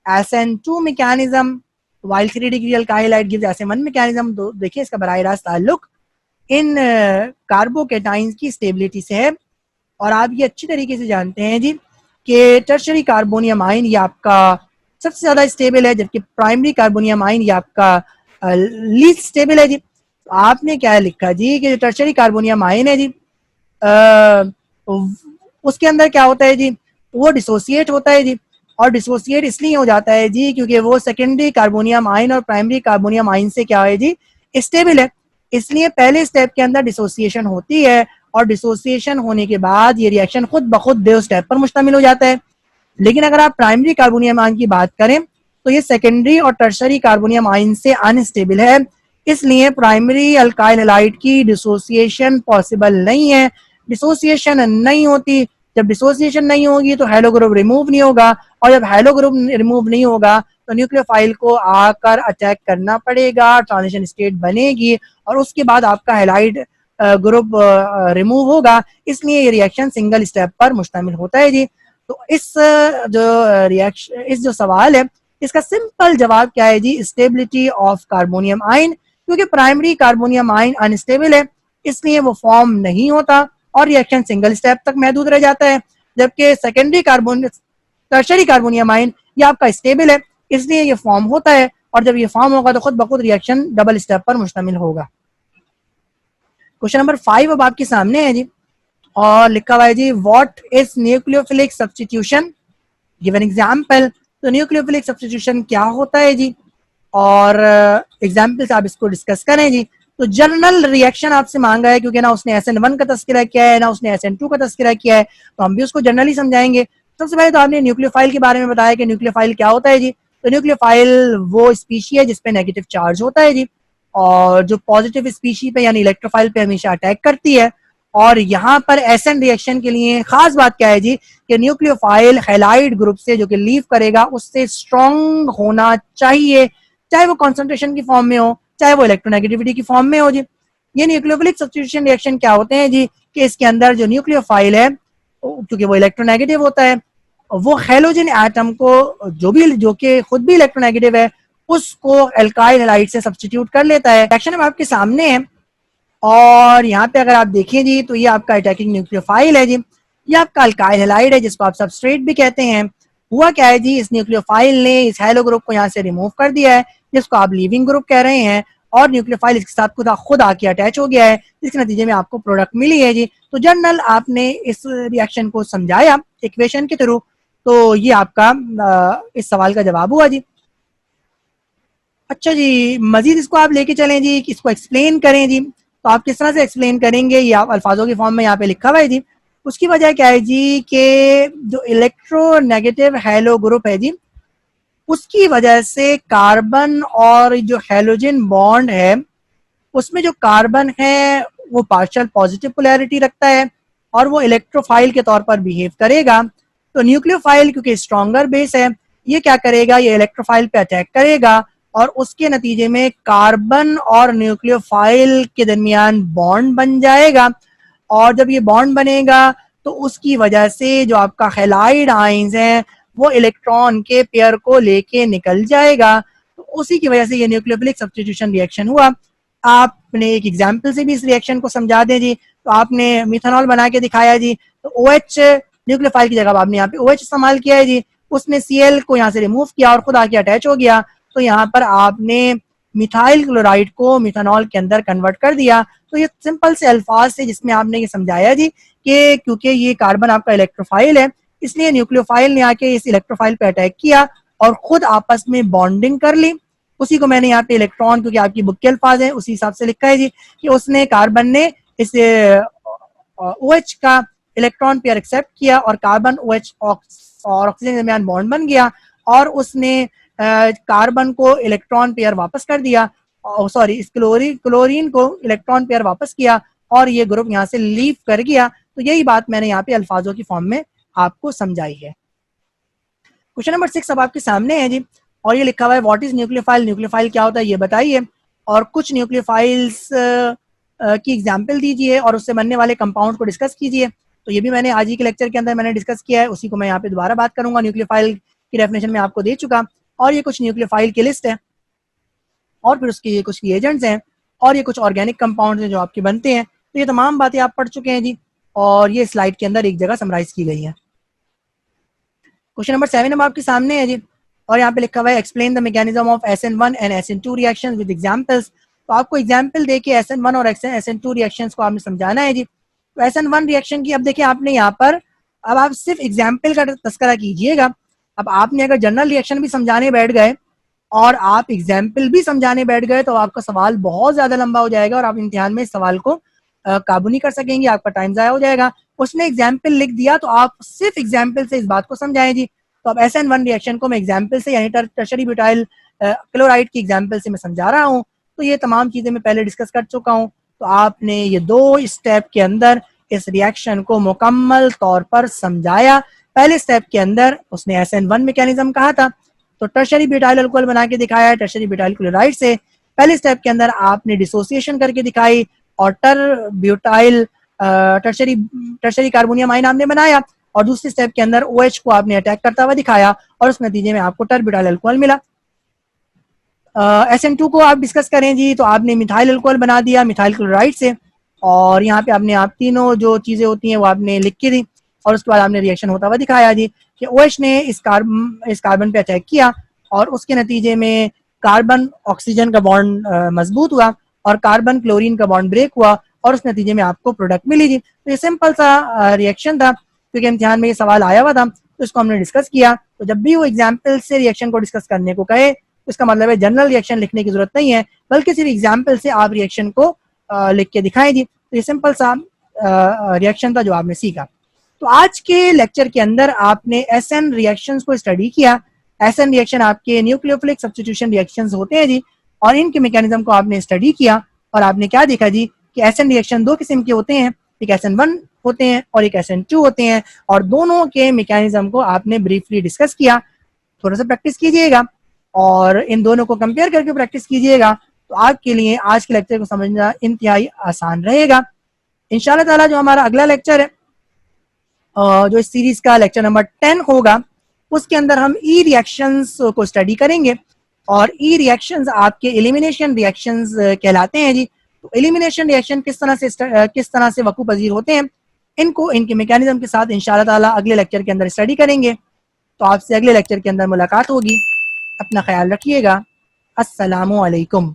SN2 mechanism while 3-degree alkyl halide gives SN1 mechanism। तो देखिए इसका बराह रास्त ताल्लुक इन कार्बोकेटाइंस की स्टेबिलिटी से है। और आप ये अच्छी तरीके से जानते हैं जी कि टर्शरी कार्बोनियम आयन ये आपका सबसे ज़्यादा स्टेबल है, जबकि प्राइमरी कार्बोनियम आयन ये आपका लीस्ट स्टेबल है जी। तो आपने क्या लिखा जी कि जो टर्शरी कार्बोनियम आयन है जी उसके अंदर क्या होता है जी, वो डिसोसिएट होता है जी। और डिसोसिएट इसलिए हो जाता है जी क्योंकि वो सेकेंडरी कार्बोनियम आयन और प्राइमरी कार्बोनियम आयन से क्या है जी, स्टेबल है। इसलिए पहले स्टेप के अंदर डिसोसिएशन होती है और डिसोसिएशन होने के बाद ये रिएक्शन खुद ब खुद दो स्टेप पर मुश्तमिल हो जाता है। लेकिन अगर आप प्राइमरी कार्बोनियम आयन की बात करें तो ये सेकेंडरी और टर्शरी कार्बोनियम आयन से अनस्टेबल है, इसलिए प्राइमरी अल्काइल हैलाइड की डिसोसिएशन पॉसिबल नहीं है। डिसोसिएशन नहीं होती, जब डिसोसिएशन नहीं होगी तो हैलो ग्रुप रिमूव नहीं होगा, और जब हैलो ग्रुप रिमूव नहीं होगा तो न्यूक्लियोफाइल को आकर अटैक करना पड़ेगा, ट्रांजिशन स्टेट बनेगी और उसके बाद आपका हैलाइड ग्रुप रिमूव होगा। इसलिए ये रिएक्शन सिंगल स्टेप पर मुश्तमिल होता है जी। तो इस जो रिएक्शन, इस जो सवाल है इसका सिंपल जवाब क्या है जी, स्टेबिलिटी ऑफ कार्बोनियम आयन। क्योंकि प्राइमरी कार्बोनियम आयन अनस्टेबल है इसलिए वो फॉर्म नहीं होता और रिएक्शन सिंगल स्टेप तक महदूद रह जाता है, जबकि सेकेंडरी टर्शरी कार्बोनियम आयन ये आपका स्टेबल है इसलिए ये फॉर्म होता है, और जब ये फॉर्म होगा तो खुद ब खुद रिएक्शन डबल स्टेप पर मुश्तमिल होगा। क्वेश्चन नंबर 5 अब आपके सामने है जी, और लिखा हुआ है जी what is nucleophilic substitution, give an example. तो न्यूक्लियोफिलिक सब्स्टिट्यूशन क्या होता है जी, और एग्जांपल से आप इसको डिस्कस करें जी। तो जनरल रिएक्शन आपसे मांगा है क्योंकि ना उसने SN1 का तस्करा किया है ना उसने SN2 का तस्करा किया है, तो हम भी उसको जनरली समझाएंगे। सबसे पहले तो आपने न्यूक्लियोफाइल के बारे में बताया कि न्यूक्लियोफाइल क्या होता है जी। तो न्यूक्लियोफाइल वो स्पीशी है जिसपे नेगेटिव चार्ज होता है जी, और जो पॉजिटिव स्पीशी पे यानी इलेक्ट्रोफाइल पे हमेशा अटैक करती है। और यहाँ पर एसएन रिएक्शन के लिए खास बात क्या है जी कि न्यूक्लियोफाइल हैलाइड ग्रुप से जो कि लीव करेगा उससे स्ट्रॉन्ग होना चाहिए, चाहे वो कॉन्सेंट्रेशन की फॉर्म में हो चाहे वो इलेक्ट्रोनेगेटिविटी की फॉर्म में हो जी। ये न्यूक्लियोफिलिक सब्स्टिट्यूशन रिएक्शन क्या होते हैं जी कि इसके अंदर जो न्यूक्लियोफाइल है क्योंकि वो इलेक्ट्रोनेगेटिव होता है, वो हैलोजन एटम को जो कि खुद भी इलेक्ट्रोनेगेटिव है उसको एल्काइल हैलाइड से सब्स्टिट्यूट कर लेता है। रिएक्शन अब आपके सामने है और यहाँ पे अगर आप देखें जी तो ये आपका अटैकिंग न्यूक्लियोफाइल है जी, ये आपका अल्काइल हैलाइड है जिसको आप सबस्ट्रेट भी कहते हैं। हुआ क्या है जी, इस न्यूक्लियोफाइल ने इस हैलो ग्रुप को यहाँ से रिमूव कर दिया है जिसको आप लीविंग ग्रुप कह रहे हैं, और न्यूक्लियोफाइल इसके साथ खुद आके अटैच हो गया है जिसके नतीजे में आपको प्रोडक्ट मिली है जी। तो जनरल आपने इस रिएक्शन को समझाया इक्वेशन के थ्रू, तो ये आपका इस सवाल का जवाब हुआ जी। अच्छा जी, मजीद इसको आप लेके चलें जी, इसको एक्सप्लेन करें जी। तो आप किस तरह से एक्सप्लेन करेंगे ये आप अल्फाजों की फॉर्म में यहाँ पे लिखा हुआ है जी। उसकी वजह क्या है जी कि जो इलेक्ट्रोनेगेटिव हैलो ग्रुप है जी उसकी वजह से कार्बन और जो हैलोजन बॉन्ड है उसमें जो कार्बन है वो पार्शियल पॉजिटिव पोलैरिटी रखता है और वो इलेक्ट्रोफाइल के तौर पर बिहेव करेगा। तो न्यूक्लियोफाइल क्योंकि स्ट्रॉन्गर बेस है ये क्या करेगा, ये इलेक्ट्रोफाइल पे अटैक करेगा और उसके नतीजे में कार्बन और न्यूक्लियोफाइल के दरमियान बॉन्ड बन जाएगा। और जब ये बॉन्ड बनेगा तो उसकी वजह से जो आपका हैलाइड आयंस हैं वो इलेक्ट्रॉन के पेयर को लेके निकल जाएगा। तो उसी की वजह से ये न्यूक्लियोफिलिक सब्स्टिट्यूशन रिएक्शन हुआ। आपने एक एग्जाम्पल से भी इस रिएक्शन को समझा दें जी। तो आपने मिथेनॉल बना के दिखाया जी, तो OH न्यूक्लियोफाइल की जगह आपने यहाँ पे OH इस्तेमाल किया है जी, उसने Cl को यहाँ से रिमूव किया और खुद आके अटैच हो गया। तो यहाँ पर आपने मिथाइल क्लोराइड को मिथेनॉल के अंदर कन्वर्ट कर दिया। तो ये सिंपल से अल्फाज से जिसमें आपने ये समझाया जी कि क्योंकि ये कार्बन आपका इलेक्ट्रोफाइल है इसलिए न्यूक्लियोफाइल ने आके इस इलेक्ट्रोफाइल पे अटैक किया और खुद आपस में बॉन्डिंग कर ली। उसी को मैंने यहाँ पे इलेक्ट्रॉन, क्योंकि आपकी बुक के अल्फाज है उसी हिसाब से लिखा है जी कि उसने कार्बन ने इस OH का इलेक्ट्रॉन पेयर एक्सेप्ट किया और कार्बन OH और ऑक्सीजन के दरमियान बॉन्ड बन गया और उसने कार्बन को इलेक्ट्रॉन पेयर वापस कर दिया, सॉरी इस क्लोरीन को इलेक्ट्रॉन पेयर वापस किया और ये ग्रुप यहाँ से लीव कर गया। तो यही बात मैंने यहाँ पे अल्फाजों की फॉर्म में आपको समझाई है। क्वेश्चन नंबर 6 अब आपके सामने है जी, और ये लिखा हुआ है व्हाट इज न्यूक्लियोफाइल, न्यूक्लियोफाइल क्या होता है ये बताइए और कुछ न्यूक्लियोफाइल्स की एग्जाम्पल दीजिए और उससे बनने वाले कंपाउंड को डिस्कस कीजिए। तो ये भी मैंने आज ही के लेक्चर के अंदर मैंने डिस्कस किया है, उसी को मैं यहाँ पे दोबारा बात करूंगा। न्यूक्लियोफाइल की डेफिनेशन में आपको दे चुका और ये कुछ न्यूक्लियोफाइल की लिस्ट है। और फिर उसके ये कुछ एजेंट्स हैं और ये कुछ ऑर्गेनिक कंपाउंड्स हैं जो आपके बनते हैं। तो ये तमाम बातें आप पढ़ चुके हैं जी, और ये स्लाइड के अंदर एक जगह समराइज की गई है। क्वेश्चन नंबर 7 अब आपके सामने है जी, और यहाँ पे लिखा हुआ है explain the mechanism of SN1 and SN2 reactions with examples. तो आपको एग्जांपल देके SN1 और SN2 रिएक्शंस को आपने समझाना है जी। तो SN1 रिएक्शन की अब देखिए आपने यहाँ पर, अब आप सिर्फ एग्जाम्पल का तस्करा कीजिएगा। अब आपने अगर जनरल रिएक्शन भी समझाने बैठ गए और आप एग्जाम्पल भी समझाने बैठ गए तो आपका सवाल बहुत ज्यादा लंबा हो जाएगा और आप इम्तिहान में इस सवाल को काबू नहीं कर सकेंगे, आपका टाइम ज़ाया हो जाएगा। उसने एग्जाम्पल लिख दिया तो आप सिर्फ एग्जाम्पल से इस बात को समझाएं जी। तो अब SN1 रिएक्शन को मैं एग्जाम्पल से यानी टर्शरी ब्यूटाइल क्लोराइड की एग्जाम्पल से मैं समझा रहा हूँ। तो ये तमाम चीज़ें मैं पहले डिस्कस कर चुका हूँ। तो आपने ये 2 स्टेप के अंदर इस रिएक्शन को मुकम्मल तौर पर समझाया। पहले स्टेप के अंदर उसने SN1 मैकेनिज्म कहा था, तो टर्शरी ब्यूटाइल अल्कोहल बना के दिखाया टर्शरी ब्यूटाइल क्लोराइड से। पहले स्टेप के अंदर आपने डिसोसिएशन करके दिखाई और टर ब्यूटाइल टर्शरी कार्बोनियम आयन आपने बनाया, और दूसरे स्टेप के अंदर OH को आपने अटैक करता हुआ दिखाया और उस नतीजे में आपको टर ब्यूटाइल अल्कोहल मिला। SN2 को आप डिस्कस करें जी, तो आपने मिथाइल अल्कोहल बना दिया मिथाइल क्लोराइड से, और यहाँ पे आपने आप तीनों जो चीज़ें होती हैं वो आपने लिख के दी, और उसके बाद आपने रिएक्शन होता हुआ दिखाया जी कि OH ने इस कार्बन पे अटैक किया और उसके नतीजे में कार्बन ऑक्सीजन का बॉन्ड मजबूत हुआ और कार्बन क्लोरीन का बॉन्ड ब्रेक हुआ और उस नतीजे में आपको प्रोडक्ट मिली जी। तो ये सिंपल सा रिएक्शन था, क्योंकि इम्तिहान में ये सवाल आया हुआ था तो इसको हमने डिस्कस किया। तो जब भी वो एग्जाम्पल से रिएक्शन को डिस्कस करने को कहे तो इसका मतलब है जनरल रिएक्शन लिखने की जरूरत नहीं है, बल्कि सिर्फ एग्जाम्पल से आप रिएक्शन को लिख के दिखाएं जी। तो ये सिंपल सा रिएक्शन था जो आपने सीखा। तो आज के लेक्चर के अंदर आपने SN रिएक्शंस को स्टडी किया। SN रिएक्शन आपके न्यूक्लियोफिलिक सब्स्टिट्यूशन रिएक्शंस होते हैं जी, और इनके मैकेनिज्म को आपने स्टडी किया और आपने क्या देखा जी कि SN रिएक्शन 2 किस्म के होते हैं, एक SN1 होते हैं और एक SN2 होते हैं, और दोनों के मैकेनिज्म को आपने ब्रीफली डिस्कस किया। थोड़ा सा प्रैक्टिस कीजिएगा और इन दोनों को कंपेयर करके प्रैक्टिस कीजिएगा, तो आपके लिए आज के लेक्चर को समझना इंतहाई आसान रहेगा। इंशाल्लाह ताला जो हमारा अगला लेक्चर है, जो इस सीरीज का लेक्चर नंबर 10 होगा, उसके अंदर हम ई रिएक्शंस को स्टडी करेंगे, और ई रिएक्शंस आपके एलिमिनेशन रिएक्शंस कहलाते हैं जी। तो एलिमिनेशन रिएक्शन किस तरह से वकू पजीर होते हैं, इनको इनके मैकेनिज्म के साथ इंशाल्लाह ताला अगले लेक्चर के अंदर स्टडी करेंगे। तो आपसे अगले लेक्चर के अंदर मुलाकात होगी। अपना ख्याल रखिएगा। अस्सलामु अलैकुम।